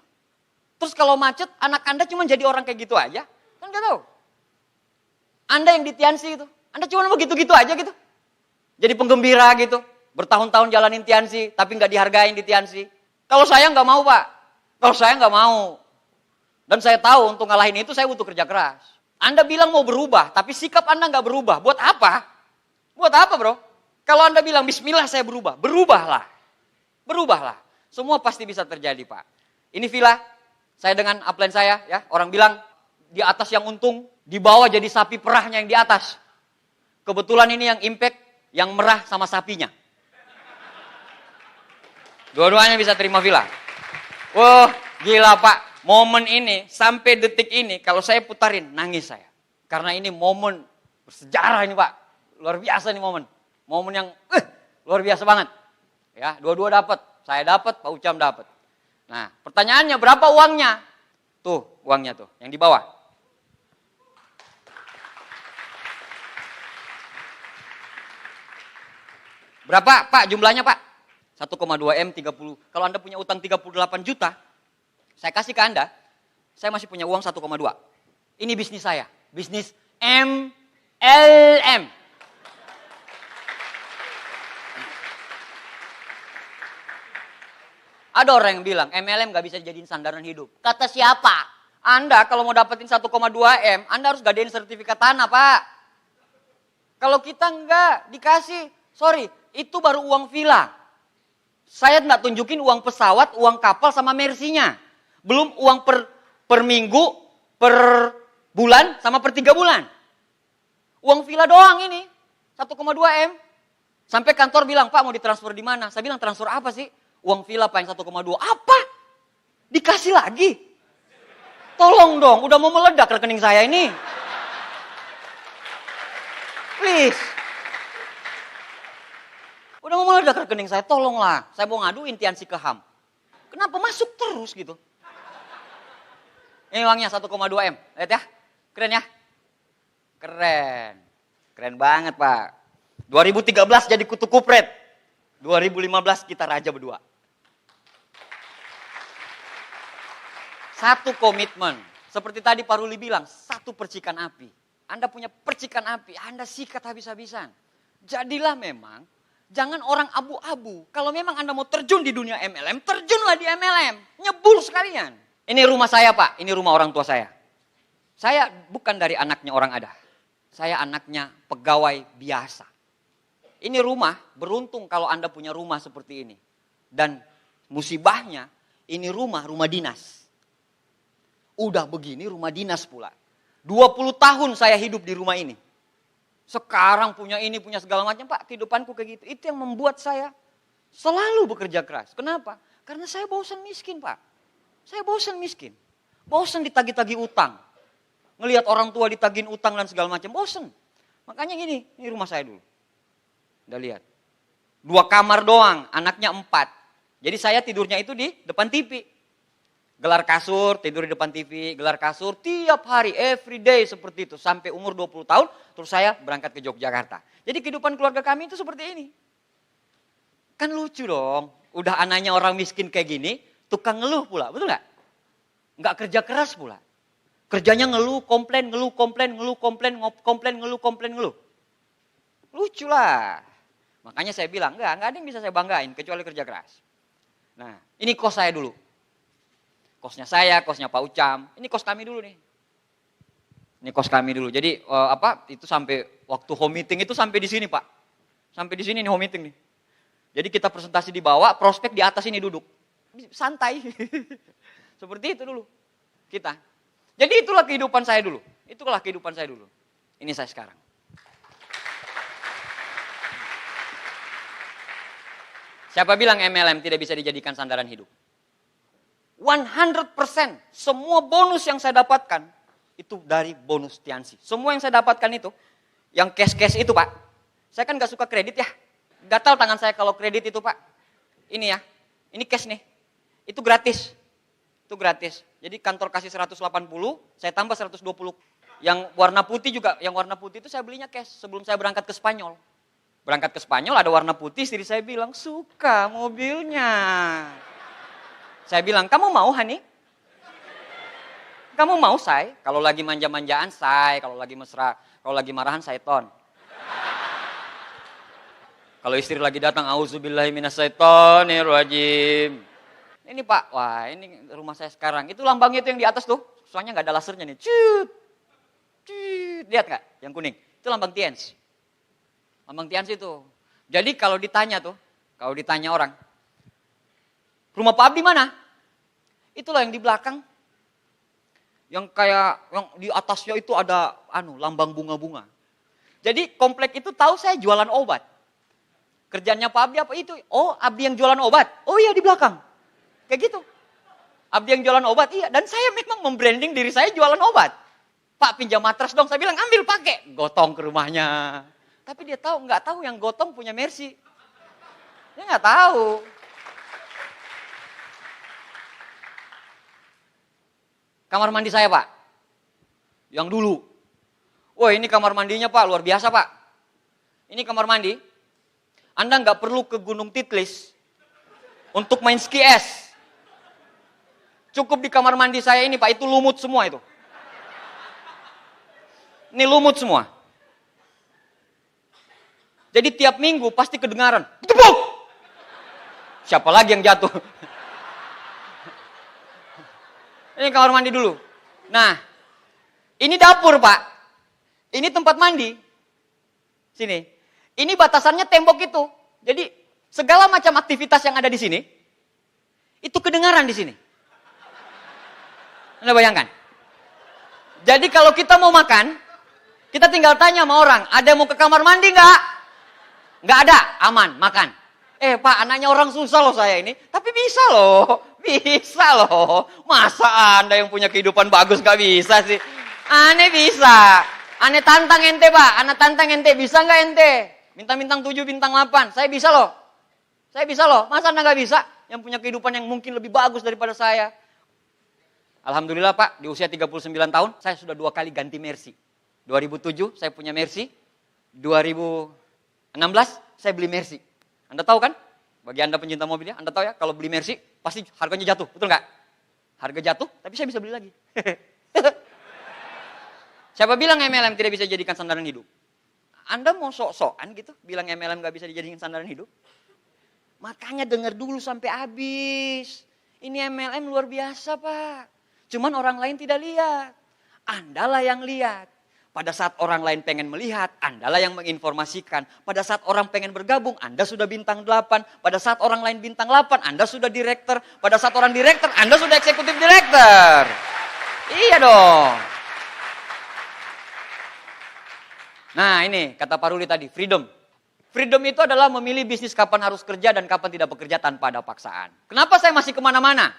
Terus kalau macet anak Anda cuma jadi orang kayak gitu aja? Kan gak tahu. Anda yang di Tiansi itu. Anda cuma begitu-gitu aja gitu. Jadi penggembira gitu. Bertahun-tahun jalanin Tiansi, tapi nggak dihargain di Tiansi. Kalau saya nggak mau Pak. Kalau saya nggak mau. Dan saya tahu untuk ngalahin itu saya butuh kerja keras. Anda bilang mau berubah, tapi sikap Anda nggak berubah. Buat apa? Buat apa bro? Kalau Anda bilang bismillah saya berubah. Berubahlah. Semua pasti bisa terjadi, Pak. Ini villa, saya dengan upline saya, ya, orang bilang di atas yang untung, di bawah jadi sapi perahnya yang di atas. Kebetulan ini yang impact, yang merah sama sapinya. Dua-duanya bisa terima villa. Wah, gila Pak. Momen ini, sampai detik ini, kalau saya putarin, nangis saya. Karena ini momen bersejarah ini Pak. Luar biasa nih momen. Momen yang luar biasa banget. Ya, dua-dua dapat. Saya dapat, Pak Ucam dapat. Nah, pertanyaannya berapa uangnya? Tuh, uangnya tuh, yang di bawah. Berapa Pak jumlahnya Pak? 1,2 M 30. Kalau Anda punya utang 38 juta, saya kasih ke Anda, saya masih punya uang 1,2. Ini bisnis saya, bisnis MLM. Ada orang yang bilang MLM gak bisa dijadiin sandaran hidup. Kata siapa? Anda kalau mau dapetin 1,2 M, Anda harus gadein sertifikat tanah Pak. Kalau kita enggak dikasih, sorry, itu baru uang villa. Saya enggak tunjukin uang pesawat, uang kapal sama mersinya. Belum uang per minggu, per bulan, sama per 3 bulan. Uang villa doang ini, 1,2 M. Sampai kantor bilang, Pak mau ditransfer di mana? Saya bilang transfer apa sih? Uang villa Pak yang 1,2. Apa? Dikasih lagi? Tolong dong, udah mau meledak rekening saya ini. Please. Udah mau meledak rekening saya, tolonglah. Saya mau ngaduin Tiansi ke HAM. Kenapa masuk terus gitu? Ini uangnya 1,2 M. Lihat ya, keren ya? Keren. Keren banget Pak. 2013 jadi kutu kupret. 2015 kita raja berdua. Satu komitmen. Seperti tadi Pak Ruli bilang, satu percikan api. Anda punya percikan api, Anda sikat habis-habisan. Jadilah memang, jangan orang abu-abu. Kalau memang Anda mau terjun di dunia MLM, terjunlah di MLM. Nyebur sekalian. Ini rumah saya Pak, ini rumah orang tua saya. Saya bukan dari anaknya orang ada. Saya anaknya pegawai biasa. Ini rumah, beruntung kalau Anda punya rumah seperti ini. Dan musibahnya, ini rumah dinas. Udah begini rumah dinas pula. 20 tahun saya hidup di rumah ini. Sekarang punya ini, punya segala macam. Pak, kehidupanku kayak gitu. Itu yang membuat saya selalu bekerja keras. Kenapa? Karena saya bosan miskin Pak. Saya bosan miskin. Bosan ditagih-tagih utang. Ngelihat orang tua ditagihin utang dan segala macam. Bosan. Makanya ini rumah saya dulu. Udah lihat. 2 kamar doang, anaknya 4. Jadi saya tidurnya itu di depan TV. Gelar kasur, tidur di depan TV, gelar kasur tiap hari, every day seperti itu. Sampai umur 20 tahun, terus saya berangkat ke Yogyakarta. Jadi kehidupan keluarga kami itu seperti ini. Kan lucu dong, udah anaknya orang miskin kayak gini, tukang ngeluh pula, betul gak? Nggak kerja keras pula. Kerjanya ngeluh, komplain, ngeluh, komplain, ngeluh, komplain, komplain, ngeluh, komplain, ngeluh. Lucu lah. Makanya saya bilang, enggak ada yang bisa saya banggain kecuali kerja keras. Nah, ini kos saya dulu. Kosnya saya, kosnya Pak Ucam. Ini kos kami dulu nih. Ini kos kami dulu. Jadi itu sampai waktu home meeting itu sampai di sini Pak. Sampai di sini nih home meeting nih. Jadi kita presentasi di bawah, prospek di atas ini duduk. Santai. Seperti itu dulu kita. Jadi itulah kehidupan saya dulu. Itulah kehidupan saya dulu. Ini saya sekarang. Siapa bilang MLM tidak bisa dijadikan sandaran hidup? 100% semua bonus yang saya dapatkan itu dari bonus Tiansi. Semua yang saya dapatkan itu, yang cash-cash itu Pak. Saya kan gak suka kredit ya. Gatal tangan saya kalau kredit itu Pak. Ini ya, ini cash nih. Itu gratis. Itu gratis. Jadi kantor kasih 180, saya tambah 120. Yang warna putih juga, yang warna putih itu saya belinya cash sebelum saya berangkat ke Spanyol. Berangkat ke Spanyol ada warna putih, istri saya bilang, suka mobilnya. Saya bilang, kamu mau Hani? Kamu mau Say? Kalau lagi manja-manjaan Say, kalau lagi mesra, kalau lagi marahan saya ton. Kalau istri lagi datang, auzubillahi minasyaitonirrajim. Ini Pak, wah ini rumah saya sekarang. Itu lambangnya itu yang di atas tuh, soalnya nggak ada lasernya nih. Cut, cut, lihat nggak? Yang kuning, itu lambang Tiens. Lambang Tiens itu. Jadi kalau ditanya tuh, kalau ditanya orang, Rumah Pak Abdi mana? Itulah yang di belakang. Yang kayak, yang di atasnya itu ada lambang bunga-bunga. Jadi komplek itu tahu saya jualan obat. Kerjanya Pak Abdi apa itu? Oh, Abdi yang jualan obat. Oh iya, di belakang. Kayak gitu. Abdi yang jualan obat, iya. Dan saya memang membranding diri saya jualan obat. Pak, pinjam matras dong. Saya bilang, ambil pakai. Gotong ke rumahnya. Tapi dia nggak tahu yang gotong punya Mercy. Dia nggak tahu. Kamar mandi saya, Pak. Yang dulu. Wah, ini kamar mandinya, Pak. Luar biasa, Pak. Ini kamar mandi. Anda nggak perlu ke Gunung Titlis untuk main ski es. Cukup di kamar mandi saya ini, Pak. Itu lumut semua itu. Ini lumut semua. Jadi tiap minggu pasti kedengaran. Tepuk! Siapa lagi yang jatuh? Ini kamar mandi dulu. Nah, ini dapur, Pak. Ini tempat mandi. Sini. Ini batasannya tembok itu. Jadi segala macam aktivitas yang ada di sini, itu kedengaran di sini. Anda bayangkan? Jadi kalau kita mau makan, kita tinggal tanya sama orang, ada yang mau ke kamar mandi nggak? Nggak ada, aman, makan. Pak, anaknya orang susah loh saya ini. Tapi bisa loh, bisa loh. Masa Anda yang punya kehidupan bagus nggak bisa sih? Aneh bisa. Aneh tantang ente, Pak. Anak tantang ente, bisa nggak ente? Minta bintang 7, bintang 8. Saya bisa loh. Saya bisa loh. Masa Anda nggak bisa? Yang punya kehidupan yang mungkin lebih bagus daripada saya. Alhamdulillah, Pak, di usia 39 tahun, saya sudah 2 kali ganti Mercy. 2007 saya punya Mercy. 2016 saya beli Mercy. Anda tahu kan? Bagi Anda pencinta mobilnya, Anda tahu ya, kalau beli Mercy pasti harganya jatuh, betul nggak? Harga jatuh, tapi saya bisa beli lagi. Siapa bilang MLM tidak bisa dijadikan sandaran hidup? Anda mau sok-sokan gitu, bilang MLM nggak bisa dijadikan sandaran hidup? Makanya dengar dulu sampai habis. Ini MLM luar biasa, Pak. Cuman orang lain tidak lihat. Andalah yang lihat. Pada saat orang lain pengen melihat, Andalah yang menginformasikan. Pada saat orang pengen bergabung, Anda sudah bintang 8. Pada saat orang lain bintang 8, Anda sudah direktur. Pada saat orang direktur, Anda sudah eksekutif direktur. Iya dong. Nah ini kata Pak Ruli tadi, freedom. Freedom itu adalah memilih bisnis kapan harus kerja dan kapan tidak bekerja tanpa ada paksaan. Kenapa saya masih kemana-mana?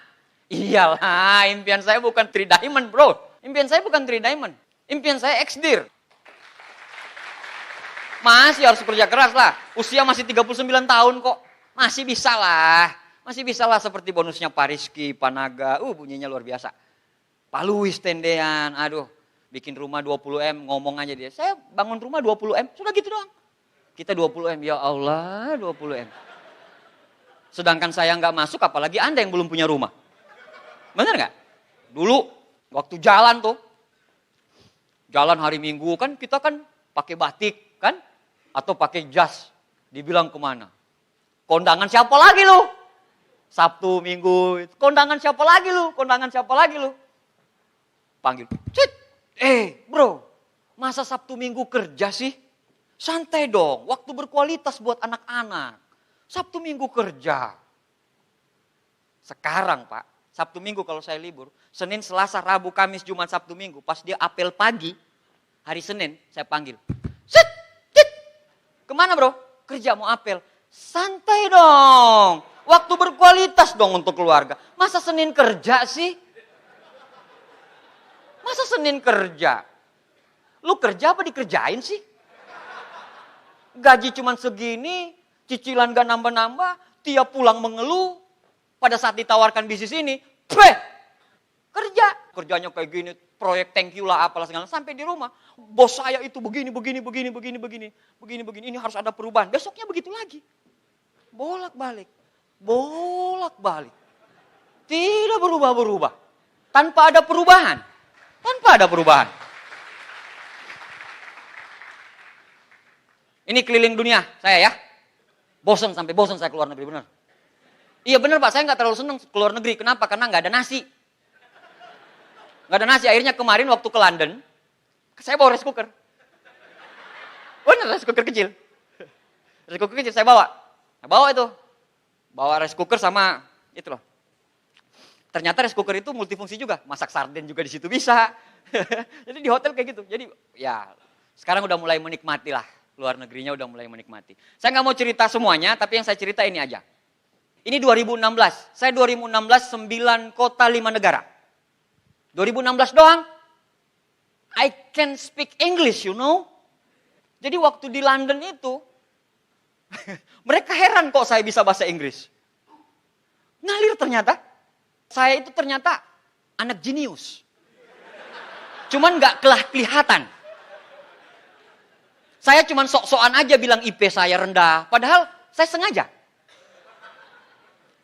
Iyalah, impian saya bukan 3 diamond, bro. Impian saya bukan 3 diamond. Impian saya XDIR. Masih harus kerja keras lah. Usia masih 39 tahun kok. Masih bisa lah. Masih bisa lah seperti bonusnya Pak Rizky, Pak Naga. Bunyinya luar biasa. Pak Luis tendean. Aduh, bikin rumah 20M, ngomong aja dia. Saya bangun rumah 20M, sudah gitu doang. Kita 20M, ya Allah 20M. Sedangkan saya nggak masuk, apalagi Anda yang belum punya rumah. Benar nggak? Dulu, waktu jalan tuh. Jalan hari Minggu kan kita kan pakai batik kan? Atau pakai jas. Dibilang kemana? Kondangan siapa lagi lu? Sabtu, Minggu. Kondangan siapa lagi lu? Kondangan siapa lagi lu? Panggil. Cit. Bro. Masa Sabtu Minggu kerja sih? Santai dong. Waktu berkualitas buat anak-anak. Sabtu Minggu kerja. Sekarang Pak. Sabtu Minggu kalau saya libur, Senin, Selasa, Rabu, Kamis, Jumat, Sabtu, Minggu. Pas dia apel pagi, hari Senin saya panggil. Sit, sit. Kemana bro? Kerja mau apel. Santai dong. Waktu berkualitas dong untuk keluarga. Masa Senin kerja sih? Masa Senin kerja? Lu kerja apa dikerjain sih? Gaji cuman segini, cicilan gak nambah-nambah, tiap pulang mengeluh. Pada saat ditawarkan bisnis ini, kerja. Kerjanya kayak gini, proyek thank you lah, apalah segala. Sampai di rumah, bos saya itu begini. Ini harus ada perubahan. Besoknya begitu lagi. Bolak-balik. Tidak berubah-berubah. Tanpa ada perubahan. Ini keliling dunia saya ya. Sampai bosan saya keluar negeri, benar. Iya benar Pak, saya nggak terlalu senang keluar negeri. Kenapa? Karena nggak ada nasi. Akhirnya kemarin waktu ke London, saya bawa rice cooker. Benar, rice cooker kecil. Rice cooker kecil saya bawa. Bawa rice cooker sama itu loh. ternyata rice cooker itu multifungsi juga. Masak sarden juga di situ bisa. Jadi di hotel kayak gitu. Jadi ya sekarang udah mulai menikmati lah. Luar negerinya udah mulai menikmati. Saya nggak mau cerita semuanya, tapi yang saya cerita ini aja. Ini 2016. Saya 2016 9 kota 5 negara. 2016 doang. I can speak English, you know. Jadi waktu di London itu, mereka heran kok saya bisa bahasa Inggris. Ngalir ternyata. Saya itu ternyata anak jenius. Cuman gak kelihatan. Saya cuman sok-sokan aja bilang IP saya rendah. Padahal saya sengaja.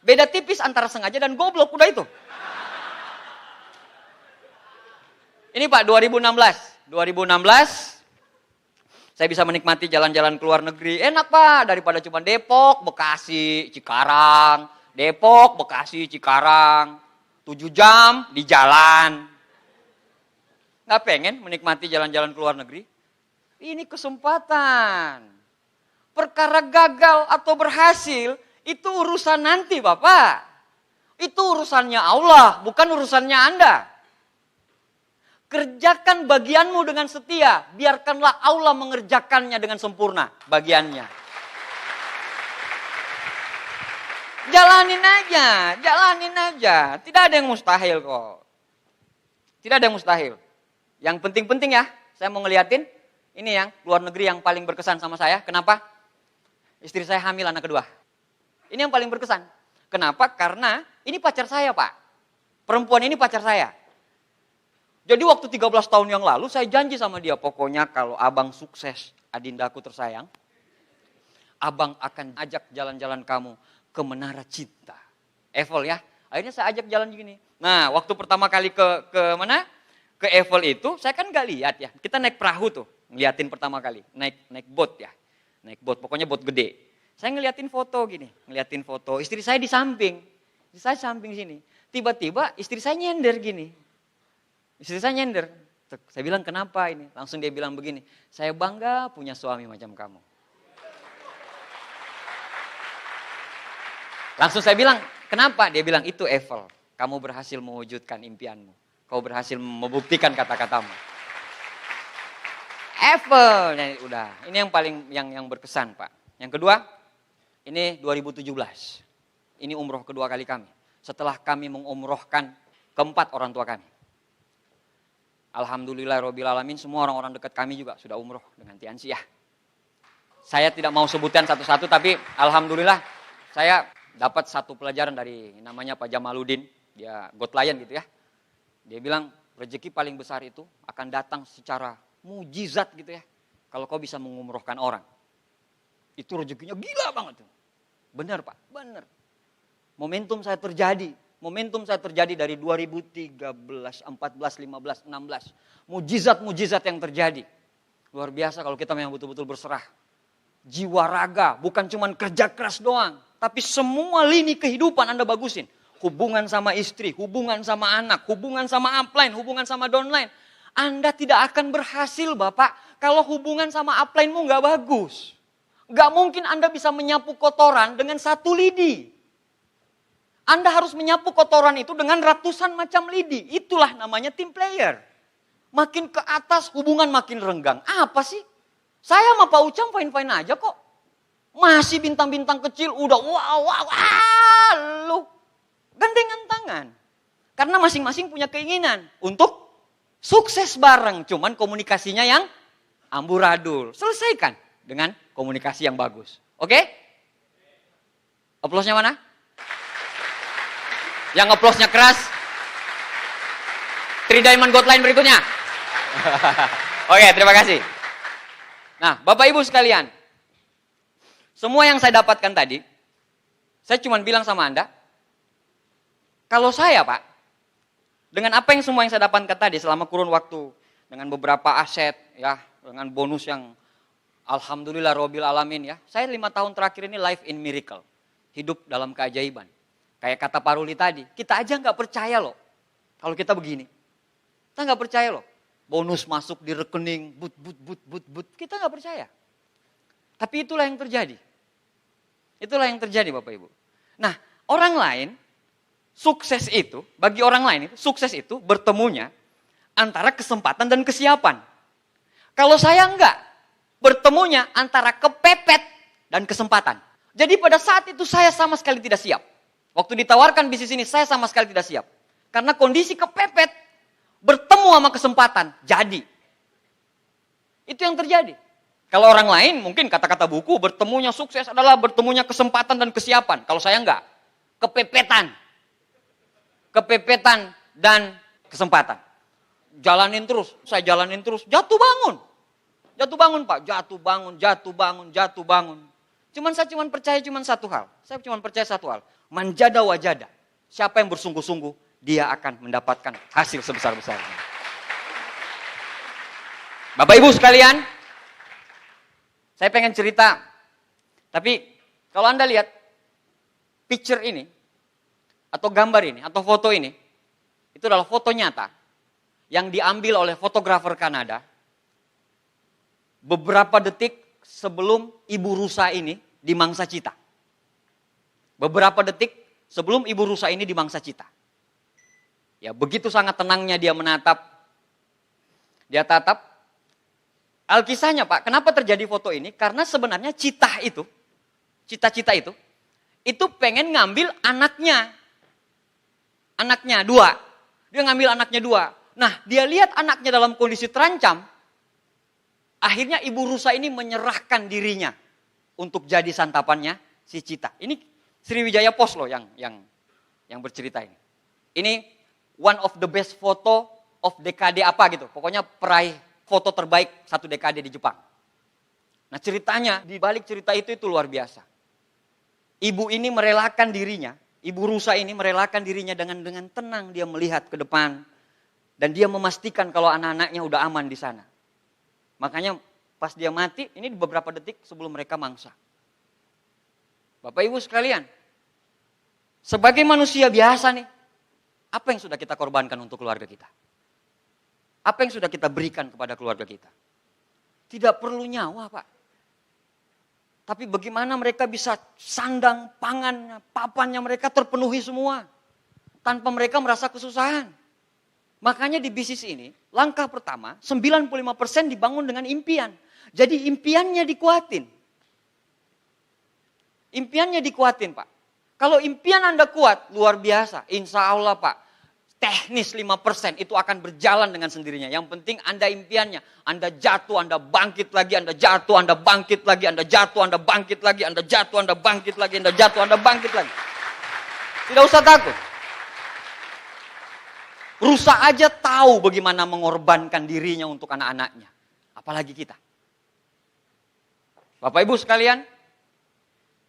Beda tipis antara sengaja dan goblok, udah itu. Ini Pak, 2016. 2016, saya bisa menikmati jalan-jalan ke luar negeri. Enak Pak, daripada cuma Depok, Bekasi, Cikarang. Depok, Bekasi, Cikarang. 7 jam di jalan. Nggak pengen menikmati jalan-jalan ke luar negeri? Ini kesempatan. Perkara gagal atau berhasil, itu urusan nanti Bapak. Itu urusannya Allah, bukan urusannya Anda. Kerjakan bagianmu dengan setia. Biarkanlah Allah mengerjakannya dengan sempurna bagiannya. Jalanin aja. Tidak ada yang mustahil kok. Tidak ada yang mustahil. Yang penting-penting ya, saya mau ngeliatin. Ini yang luar negeri yang paling berkesan sama saya. Kenapa? Istri saya hamil anak kedua. Ini yang paling berkesan. Kenapa? Karena ini pacar saya Pak. Perempuan ini pacar saya. Jadi waktu 13 tahun yang lalu saya janji sama dia. Pokoknya kalau abang sukses, adindaku tersayang. Abang akan ajak jalan-jalan kamu ke Menara Cinta. Eiffel ya. Akhirnya saya ajak jalan gini. Nah waktu pertama kali ke mana? Ke Eiffel itu saya kan gak lihat ya. Kita naik perahu tuh. Ngeliatin pertama kali. Naik boat ya. Naik boat. Pokoknya boat gede. Saya ngeliatin foto gini. Ngeliatin foto. Istri saya di samping. Istri saya samping sini. Tiba-tiba istri saya nyender gini. Istri saya nyender. Saya bilang kenapa ini? Langsung dia bilang begini. Saya bangga punya suami macam kamu. Langsung saya bilang, kenapa? Dia bilang, itu Eiffel. Kamu berhasil mewujudkan impianmu. Kau berhasil membuktikan kata-katamu. Eiffel. Nah, udah. Ini yang paling yang berkesan, Pak. Yang kedua, ini 2017. Ini umroh kedua kali kami. Setelah kami mengumrohkan keempat orang tua kami. Alhamdulillah Rabbil Alamin, semua orang-orang dekat kami juga sudah umroh dengan Tiansi ya. Saya tidak mau sebutkan satu-satu, tapi alhamdulillah saya dapat satu pelajaran dari namanya Pak Jamaludin, dia God Lion gitu ya. Dia bilang rezeki paling besar itu akan datang secara mujizat gitu ya. Kalau kau bisa mengumrohkan orang. Itu rezekinya gila banget tuh. Benar Pak, benar. Momentum saya terjadi dari 2013, 14, 15, 16. Mujizat-mujizat yang terjadi. Luar biasa kalau kita memang betul-betul berserah. Jiwa raga, bukan cuma kerja keras doang. Tapi semua lini kehidupan Anda bagusin. Hubungan sama istri, hubungan sama anak, hubungan sama upline, hubungan sama downline. Anda tidak akan berhasil Bapak kalau hubungan sama upline-mu gak bagus. Gak mungkin Anda bisa menyapu kotoran dengan satu lidi. Anda harus menyapu kotoran itu dengan ratusan macam lidi. Itulah namanya team player. Makin ke atas hubungan makin renggang. Apa sih? Saya sama Pak Ucam fine-fine aja kok. Masih bintang-bintang kecil udah wow, lu. Gandengan tangan. Karena masing-masing punya keinginan untuk sukses bareng. Cuman komunikasinya yang amburadul. Selesaikan dengan komunikasi yang bagus. Oke? Aplausnya mana? Yang ngeplosnya keras. 3 Diamond God Line berikutnya. Oke, terima kasih. Nah, Bapak Ibu sekalian. Semua yang saya dapatkan tadi, saya cuma bilang sama Anda, kalau saya Pak, dengan apa yang semua yang saya dapatkan tadi selama kurun waktu, dengan beberapa aset, ya, dengan bonus yang alhamdulillah Rabbil Alamin ya. Saya 5 tahun terakhir ini live in miracle. Hidup dalam keajaiban. Kayak kata Pak Ruli tadi, kita aja nggak percaya loh. Kalau kita begini, kita nggak percaya loh. Bonus masuk di rekening, but, kita nggak percaya. Tapi itulah yang terjadi. Itulah yang terjadi Bapak Ibu. Nah, orang lain sukses itu, bagi orang lain itu, sukses itu bertemunya antara kesempatan dan kesiapan. Kalau saya enggak, bertemunya antara kepepet dan kesempatan. Jadi pada saat itu saya sama sekali tidak siap. Waktu ditawarkan bisnis ini, saya sama sekali tidak siap. Karena kondisi kepepet, bertemu sama kesempatan, jadi. Itu yang terjadi. Kalau orang lain mungkin kata-kata buku, bertemunya sukses adalah bertemunya kesempatan dan kesiapan. Kalau saya enggak, kepepetan. Kepepetan dan kesempatan. Jalanin terus, saya jalanin terus, jatuh bangun. Jatuh bangun Pak, jatuh bangun, jatuh bangun, jatuh bangun. Saya cuma percaya satu hal. Saya cuma percaya satu hal. Manjada wajada. Siapa yang bersungguh-sungguh, dia akan mendapatkan hasil sebesar-besarnya. Bapak Ibu sekalian, saya pengen cerita. Tapi kalau Anda lihat picture ini, atau gambar ini, atau foto ini, itu adalah foto nyata yang diambil oleh fotografer Kanada beberapa detik sebelum ibu rusa ini dimangsa cita. Beberapa detik sebelum ibu rusa ini dimangsa cita. Ya, begitu sangat tenangnya dia menatap. Dia tatap. Alkisahnya Pak, kenapa terjadi foto ini? Karena sebenarnya cita-cita itu pengen ngambil anaknya. Anaknya 2. Dia ngambil anaknya 2. Nah, dia lihat anaknya dalam kondisi terancam. Akhirnya ibu rusa ini menyerahkan dirinya untuk jadi santapannya si cita. Ini Sriwijaya Post loh yang bercerita ini. Ini one of the best photo of dekade apa gitu. Pokoknya peraih foto terbaik 1 dekade di Jepang. Nah ceritanya, di balik cerita itu luar biasa. Ibu ini merelakan dirinya, ibu rusa ini merelakan dirinya dengan tenang dia melihat ke depan. Dan dia memastikan kalau anak-anaknya udah aman di sana. Makanya pas dia mati, ini beberapa detik sebelum mereka mangsa. Bapak Ibu sekalian, sebagai manusia biasa nih, apa yang sudah kita korbankan untuk keluarga kita? Apa yang sudah kita berikan kepada keluarga kita? Tidak perlu nyawa Pak. Tapi bagaimana mereka bisa sandang, pangannya, papannya mereka terpenuhi semua. Tanpa mereka merasa kesusahan. Makanya di bisnis ini, langkah pertama, 95% dibangun dengan impian. Jadi impiannya dikuatin. Impiannya dikuatin Pak. Kalau impian Anda kuat, luar biasa. Insya Allah Pak, teknis 5% itu akan berjalan dengan sendirinya. Yang penting Anda impiannya. Anda jatuh, Anda bangkit lagi, Anda jatuh, Anda bangkit lagi, Anda jatuh, Anda bangkit lagi, Anda jatuh, Anda bangkit lagi, Anda jatuh, Anda bangkit lagi. Tidak usah takut. Rusa aja tahu bagaimana mengorbankan dirinya untuk anak-anaknya. Apalagi kita. Bapak Ibu sekalian,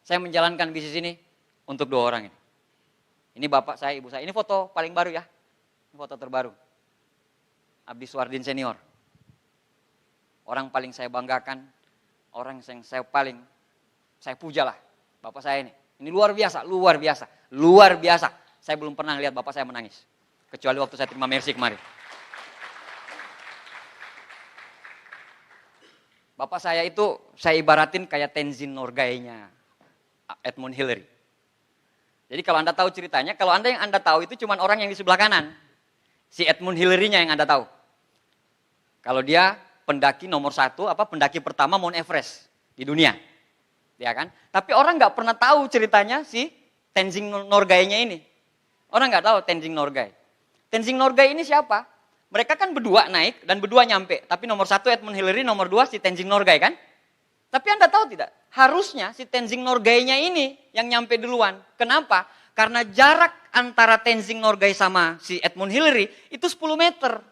saya menjalankan bisnis ini untuk 2 orang ini. Ini bapak saya, ibu saya. Ini foto paling baru ya. Ini foto terbaru. Abdi Suardin senior. Orang paling saya banggakan, orang yang saya puja lah. Bapak saya ini. Ini luar biasa, luar biasa, luar biasa. Saya belum pernah lihat bapak saya menangis. Kecuali waktu saya terima mercy kemarin. Bapak saya itu, saya ibaratin kayak Tenzin Norgay-nya Edmund Hillary. Jadi kalau Anda tahu ceritanya, kalau yang Anda tahu itu cuma orang yang di sebelah kanan. Si Edmund Hillary-nya yang Anda tahu. Kalau dia pendaki nomor 1, pendaki pertama Mount Everest di dunia. Ya kan? Tapi orang nggak pernah tahu ceritanya si Tenzin Norgay-nya ini. Orang nggak tahu Tenzin Norgay. Tenzin Norgay ini siapa? Mereka kan berdua naik dan berdua nyampe. Tapi nomor 1 Edmund Hillary, nomor 2 si Tenzin Norgay kan? Tapi Anda tahu tidak? Harusnya si Tenzin Norgay-nya ini yang nyampe duluan. Kenapa? Karena jarak antara Tenzin Norgay sama si Edmund Hillary itu 10 meter.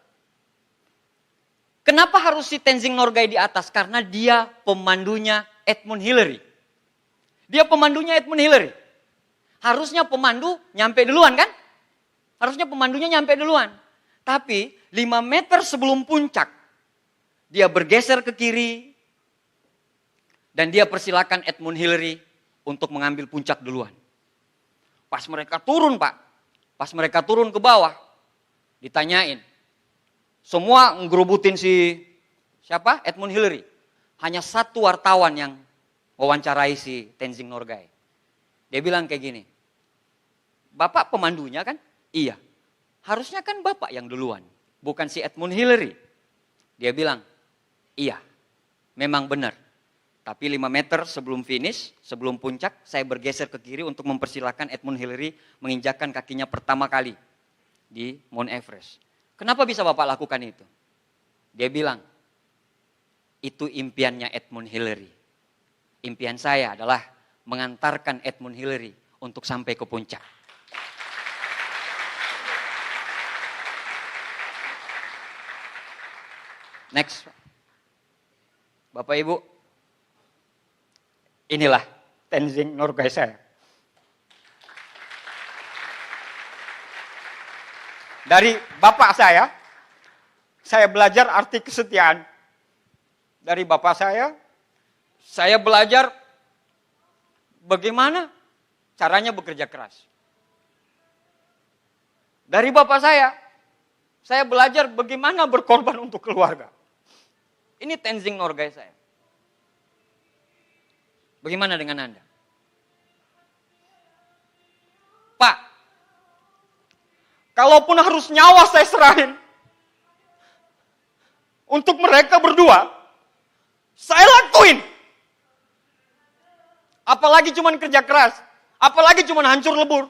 Kenapa harus si Tenzin Norgay di atas? Karena dia pemandunya Edmund Hillary. Dia pemandunya Edmund Hillary. Harusnya pemandu nyampe duluan kan? Harusnya pemandunya nyampe duluan. Tapi 5 meter sebelum puncak, dia bergeser ke kiri, dan dia persilakan Edmund Hillary untuk mengambil puncak duluan. Pas mereka turun Pak, pas mereka turun ke bawah, ditanyain. Semua ngerubutin si siapa? Edmund Hillary. Hanya 1 wartawan yang wawancarai si Tenzin Norgay. Dia bilang kayak gini, Bapak pemandunya kan? Iya. Harusnya kan Bapak yang duluan, bukan si Edmund Hillary. Dia bilang, iya, memang benar. Tapi 5 meter sebelum finish, sebelum puncak, saya bergeser ke kiri untuk mempersilahkan Edmund Hillary menginjakkan kakinya pertama kali di Mount Everest. Kenapa bisa Bapak lakukan itu? Dia bilang, itu impiannya Edmund Hillary. Impian saya adalah mengantarkan Edmund Hillary untuk sampai ke puncak. Next. Bapak Ibu, inilah Tenzing Norgay saya. Dari bapak saya belajar arti kesetiaan. Dari bapak saya belajar bagaimana caranya bekerja keras. Dari bapak saya belajar bagaimana berkorban untuk keluarga. Ini Tenzing Norgay saya. Bagaimana dengan Anda? Pak, kalaupun harus nyawa saya serahin untuk mereka berdua, saya lakuin. Apalagi cuman kerja keras, apalagi cuman hancur lebur.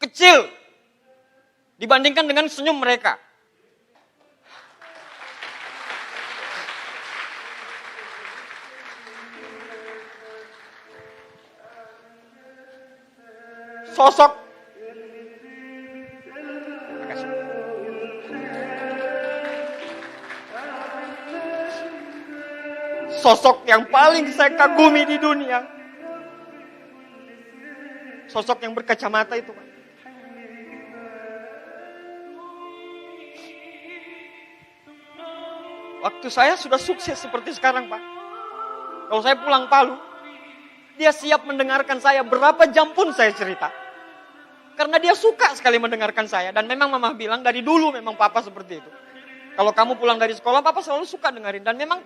Kecil dibandingkan dengan senyum mereka. Sosok yang paling saya kagumi di dunia. Sosok yang berkacamata itu, Pak. Waktu saya sudah sukses seperti sekarang, Pak. Kalau saya pulang Palu, dia siap mendengarkan saya berapa jam pun saya cerita. Karena dia suka sekali mendengarkan saya. Dan memang mama bilang dari dulu memang papa seperti itu. Kalau kamu pulang dari sekolah, papa selalu suka dengerin. Dan memang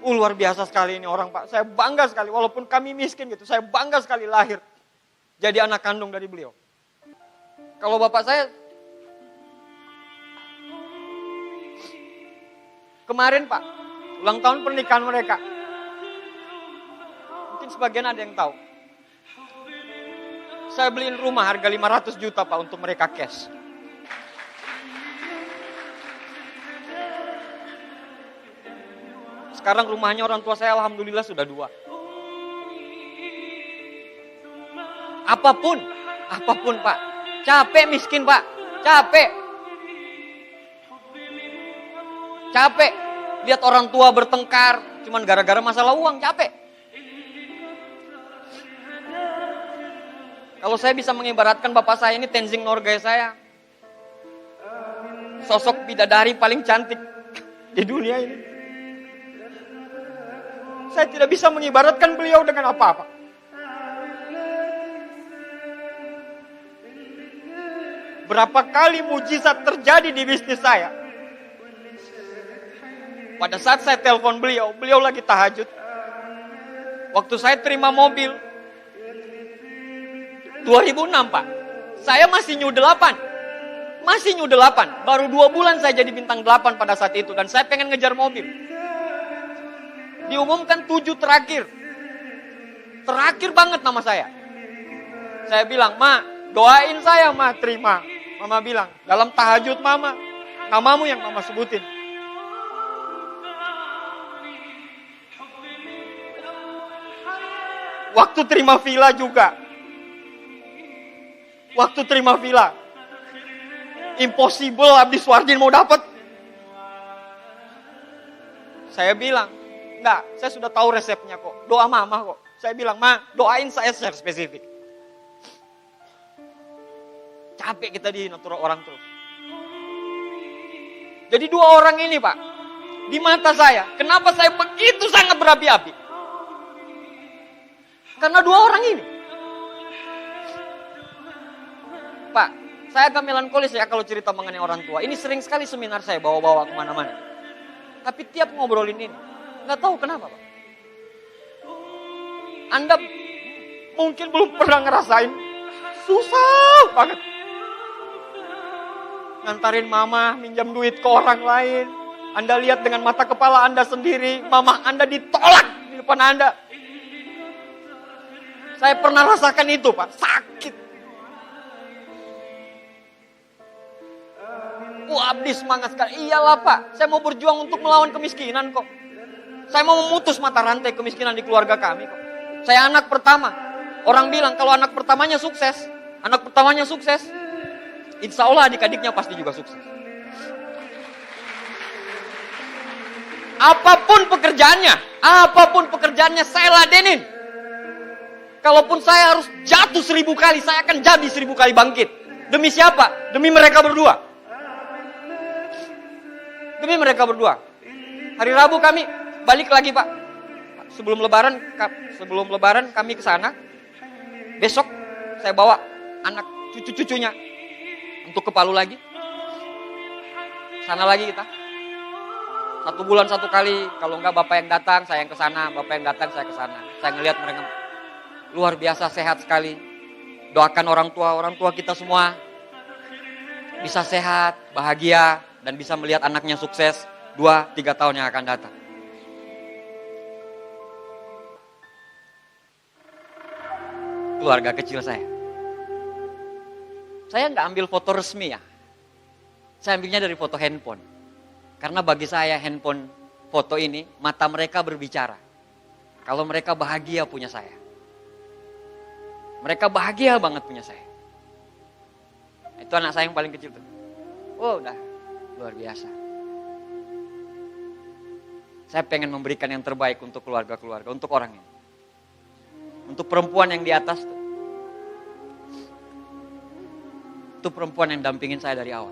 luar biasa sekali ini orang, Pak. Saya bangga sekali, walaupun kami miskin gitu. Saya bangga sekali lahir jadi anak kandung dari beliau. Kalau bapak saya, kemarin Pak, ulang tahun pernikahan mereka. Mungkin sebagian ada yang tahu. Saya beliin rumah harga 500 juta Pak untuk mereka cash. Sekarang rumahnya orang tua saya alhamdulillah sudah 2. Apapun Pak. Capek miskin Pak, capek. Lihat orang tua bertengkar, cuman gara-gara masalah uang, capek. Kalau saya bisa mengibaratkan bapak saya ini Tenzing Norgay saya. Sosok bidadari paling cantik di dunia ini. Saya tidak bisa mengibaratkan beliau dengan apa-apa. Berapa kali mujizat terjadi di bisnis saya. Pada saat saya telepon beliau lagi tahajud. Waktu saya terima mobil 2006 Pak, saya masih new 8. Baru 2 bulan saya jadi bintang 8 pada saat itu. Dan saya pengen ngejar mobil. Diumumkan 7 terakhir. Terakhir banget nama saya. Saya bilang, Ma, doain saya, Ma, terima. Mama bilang, dalam tahajud Mama, namamu yang Mama sebutin. Waktu terima villa juga. Impossible Abdi Suardin mau dapat. Saya bilang, enggak, saya sudah tahu resepnya kok. Doa Mama kok. Saya bilang, Ma, doain saya secara spesifik. Capek kita dinatur orang terus. Jadi 2 orang ini Pak, di mata saya, kenapa saya begitu sangat berapi-api? Karena 2 orang ini. Pak, saya agak melankolis ya kalau cerita mengenai orang tua. Ini sering sekali seminar saya bawa-bawa kemana-mana. Tapi tiap ngobrolin ini, nggak tahu kenapa Pak. Anda mungkin belum pernah ngerasain. Susah banget. Ngantarin mama minjam duit ke orang lain. Anda lihat dengan mata kepala Anda sendiri, mama Anda ditolak di depan Anda. Saya pernah rasakan itu, Pak. Sakit. Abdi semangat sekali. Iyalah, Pak. Saya mau berjuang untuk melawan kemiskinan kok. Saya mau memutus mata rantai kemiskinan di keluarga kami kok. Saya anak pertama. Orang bilang kalau anak pertamanya sukses, insya Allah adik-adiknya pasti juga sukses. Apapun pekerjaannya saya ladenin. Kalaupun saya harus jatuh 1000 kali, saya akan jadi 1000 kali bangkit. Demi siapa? Demi mereka berdua. Hari Rabu kami balik lagi, Pak. Sebelum lebaran kami ke sana. Besok saya bawa anak cucu-cucunya untuk ke Palu lagi. Sana lagi kita. 1 bulan 1 kali. Kalau enggak bapak yang datang, saya yang ke sana. Bapak yang datang, saya ke sana. Saya ngelihat mereka luar biasa sehat sekali. Doakan orang tua kita semua bisa sehat, bahagia, dan bisa melihat anaknya sukses 2-3 tahun yang akan datang. Keluarga kecil saya. Saya nggak ambil foto resmi ya. Saya ambilnya dari foto handphone. Karena bagi saya handphone foto ini, mata mereka berbicara. Kalau mereka bahagia punya saya. Mereka bahagia banget punya saya. Itu anak saya yang paling kecil tuh. Oh udah, luar biasa. Saya pengen memberikan yang terbaik untuk keluarga-keluarga, untuk orang ini. Untuk perempuan yang di atas tuh. Itu perempuan yang dampingin saya dari awal.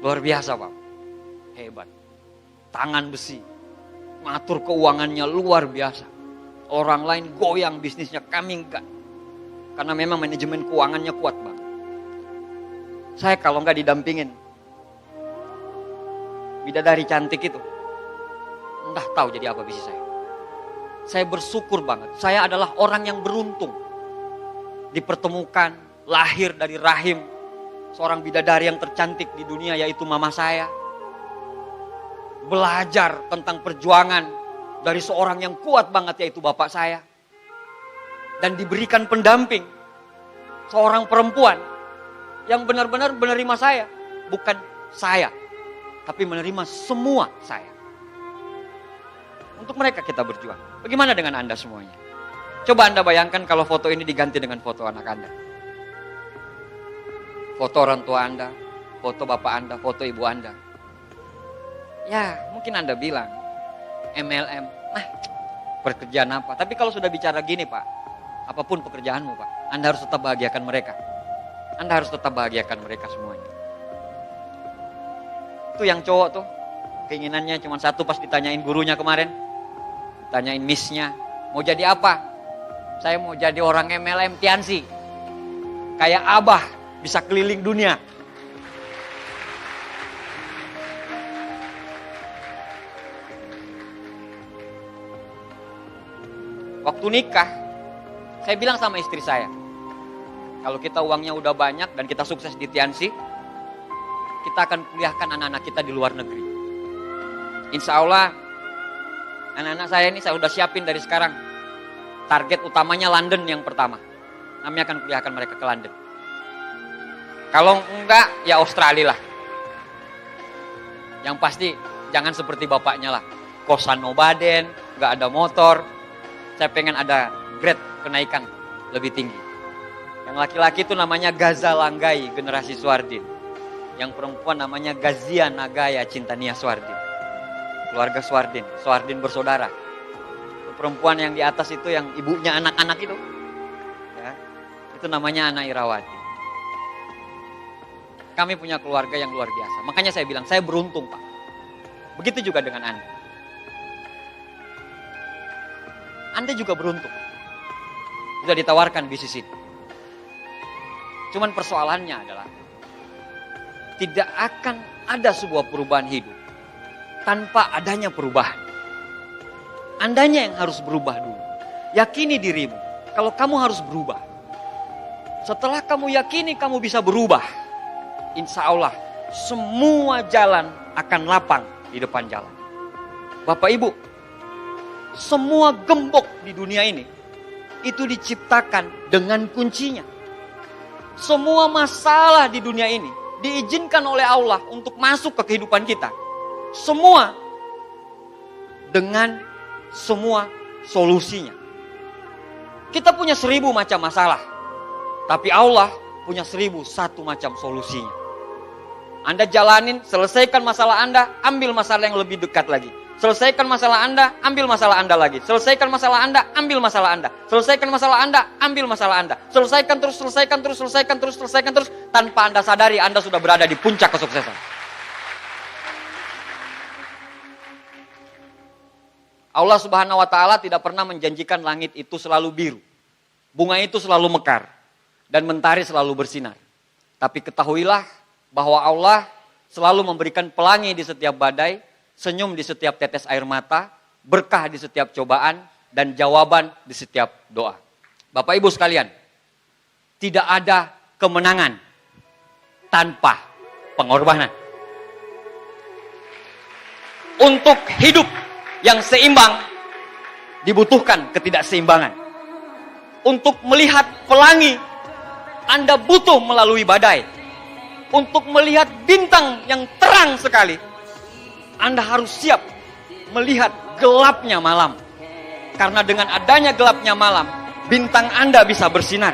Luar biasa, Pak. Hebat. Tangan besi. Ngatur keuangannya luar biasa. Orang lain goyang bisnisnya, kami enggak. Karena memang manajemen keuangannya kuat banget. Saya kalau enggak didampingin bidadari cantik itu, entah tahu jadi apa bisnis saya. Saya bersyukur banget. Saya adalah orang yang beruntung. Dipertemukan, lahir dari rahim seorang bidadari yang tercantik di dunia, yaitu mama saya. Belajar tentang perjuangan dari seorang yang kuat banget, yaitu bapak saya. Dan diberikan pendamping seorang perempuan yang benar-benar menerima saya. Bukan saya, tapi menerima semua saya. Untuk mereka kita berjuang. Bagaimana dengan Anda semuanya? Coba Anda bayangkan kalau foto ini diganti dengan foto anak Anda. Foto orang tua Anda, foto bapak Anda, foto ibu Anda. Ya, mungkin Anda bilang, MLM, pekerjaan apa? Tapi kalau sudah bicara gini, Pak, apapun pekerjaanmu, Pak, Anda harus tetap bahagiakan mereka. Anda harus tetap bahagiakan mereka semuanya. Itu yang cowok tuh, keinginannya cuma satu pas ditanyain gurunya kemarin. Ditanyain miss-nya, mau jadi apa? Saya mau jadi orang MLM Tiansi. Kayak Abah, bisa keliling dunia. Waktu nikah, saya bilang sama istri saya, kalau kita uangnya udah banyak dan kita sukses di Tiansi, kita akan kuliahkan anak-anak kita di luar negeri. Insya Allah, anak-anak saya ini saya udah siapin dari sekarang. Target utamanya London yang pertama. Kami akan kuliahkan mereka ke London. Kalau enggak, ya Australia lah. Yang pasti jangan seperti bapaknya lah. Kosan nobaden, enggak ada motor. Saya pengen ada grade kenaikan lebih tinggi. Yang laki-laki itu namanya Gaza Langgai, generasi Suardin. Yang perempuan namanya Gazia Nagaya Cintania Suardin. Keluarga Suardin, Suardin bersaudara. Perempuan yang di atas itu yang ibunya anak-anak itu. Ya, itu namanya Ana Irawati. Kami punya keluarga yang luar biasa. Makanya saya bilang, saya beruntung, Pak. Begitu juga dengan Anda. Anda juga beruntung. Sudah ditawarkan bisnis ini. Cuman persoalannya adalah tidak akan ada sebuah perubahan hidup tanpa adanya perubahan. Andanya yang harus berubah dulu. yakini dirimu. Kalau kamu harus berubah. Setelah kamu yakini kamu bisa berubah, insya Allah semua jalan akan lapang di depan jalan. Bapak Ibu, semua gembok di dunia ini itu diciptakan dengan kuncinya. Semua masalah di dunia ini diizinkan oleh Allah untuk masuk ke kehidupan kita. Semua dengan semua solusinya. Kita punya 1000 macam masalah, tapi Allah punya 1001 macam solusinya. Anda jalanin, selesaikan masalah Anda, ambil masalah yang lebih dekat lagi. Selesaikan masalah Anda, ambil masalah Anda lagi. Selesaikan masalah Anda, ambil masalah Anda. Selesaikan masalah Anda, ambil masalah Anda. Selesaikan terus, selesaikan terus, selesaikan terus, selesaikan terus. Tanpa Anda sadari, Anda sudah berada di puncak kesuksesan. Allah Subhanahu wa Ta'ala tidak pernah menjanjikan langit itu selalu biru, bunga itu selalu mekar, dan mentari selalu bersinar. Tapi ketahuilah bahwa Allah selalu memberikan pelangi di setiap badai, senyum di setiap tetes air mata, berkah di setiap cobaan, dan jawaban di setiap doa. Bapak Ibu sekalian, tidak ada kemenangan tanpa pengorbanan. Untuk hidup yang seimbang dibutuhkan ketidakseimbangan. Untuk melihat pelangi, Anda butuh melalui badai. Untuk melihat bintang yang terang sekali, Anda harus siap melihat gelapnya malam. Karena dengan adanya gelapnya malam, bintang Anda bisa bersinar.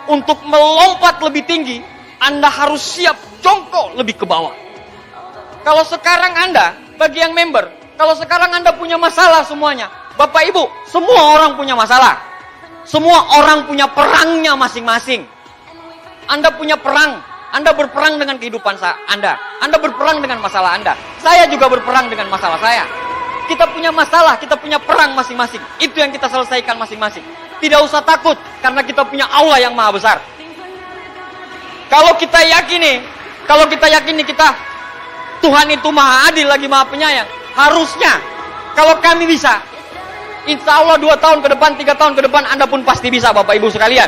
Untuk melompat lebih tinggi, Anda harus siap jongkok lebih ke bawah. Kalau sekarang Anda, bagi yang member, kalau sekarang Anda punya masalah semuanya, Bapak Ibu, semua orang punya masalah. Semua orang punya perangnya masing-masing. Anda punya perang, Anda berperang dengan kehidupan Anda. Anda berperang dengan masalah Anda. Saya juga berperang dengan masalah saya. Kita punya masalah, kita punya perang masing-masing. Itu yang kita selesaikan masing-masing. Tidak usah takut, karena kita punya Allah yang maha besar. Kalau kita yakini kita, Tuhan itu maha adil lagi maha penyayang. Harusnya, kalau kami bisa, insya Allah 2 tahun ke depan, 3 tahun ke depan, Anda pun pasti bisa, Bapak Ibu sekalian.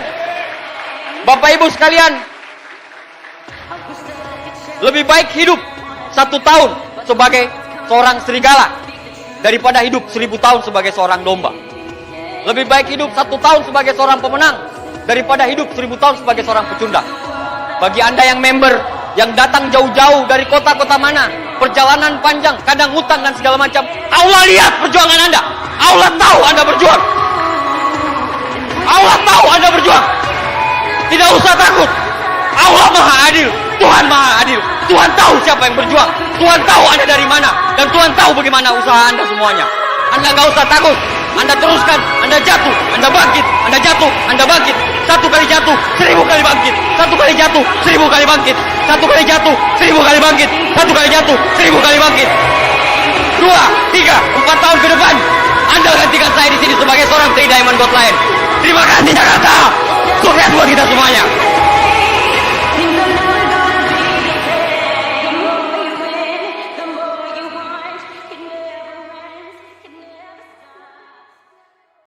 Bapak Ibu sekalian, lebih baik hidup 1 tahun sebagai seorang serigala, daripada hidup 1000 tahun sebagai seorang domba. Lebih baik hidup 1 tahun sebagai seorang pemenang, daripada hidup 1000 tahun sebagai seorang pecundang. Bagi Anda yang member, yang datang jauh-jauh dari kota-kota mana, perjalanan panjang, kadang hutang dan segala macam, Allah lihat perjuangan Anda. Allah tahu Anda berjuang. Allah tahu Anda berjuang. Tidak usah takut. Allah maha adil. Tuhan maha adil. Tuhan tahu siapa yang berjuang. Tuhan tahu Anda dari mana. Dan Tuhan tahu bagaimana usaha Anda semuanya. Anda gak usah takut. Anda teruskan. Anda jatuh. Anda bangkit. Anda jatuh. Anda bangkit. 1 kali jatuh, 1000 kali bangkit. 1 kali jatuh, 1000 kali bangkit. 1 kali jatuh, 1000 kali bangkit. 1 kali jatuh, 1000 kali bangkit. 2, 3, 4 tahun ke depan, Anda gantikan saya di sini sebagai seorang Tri Diamond God lain. Terima kasih Jakarta. Sukses buat kita semuanya.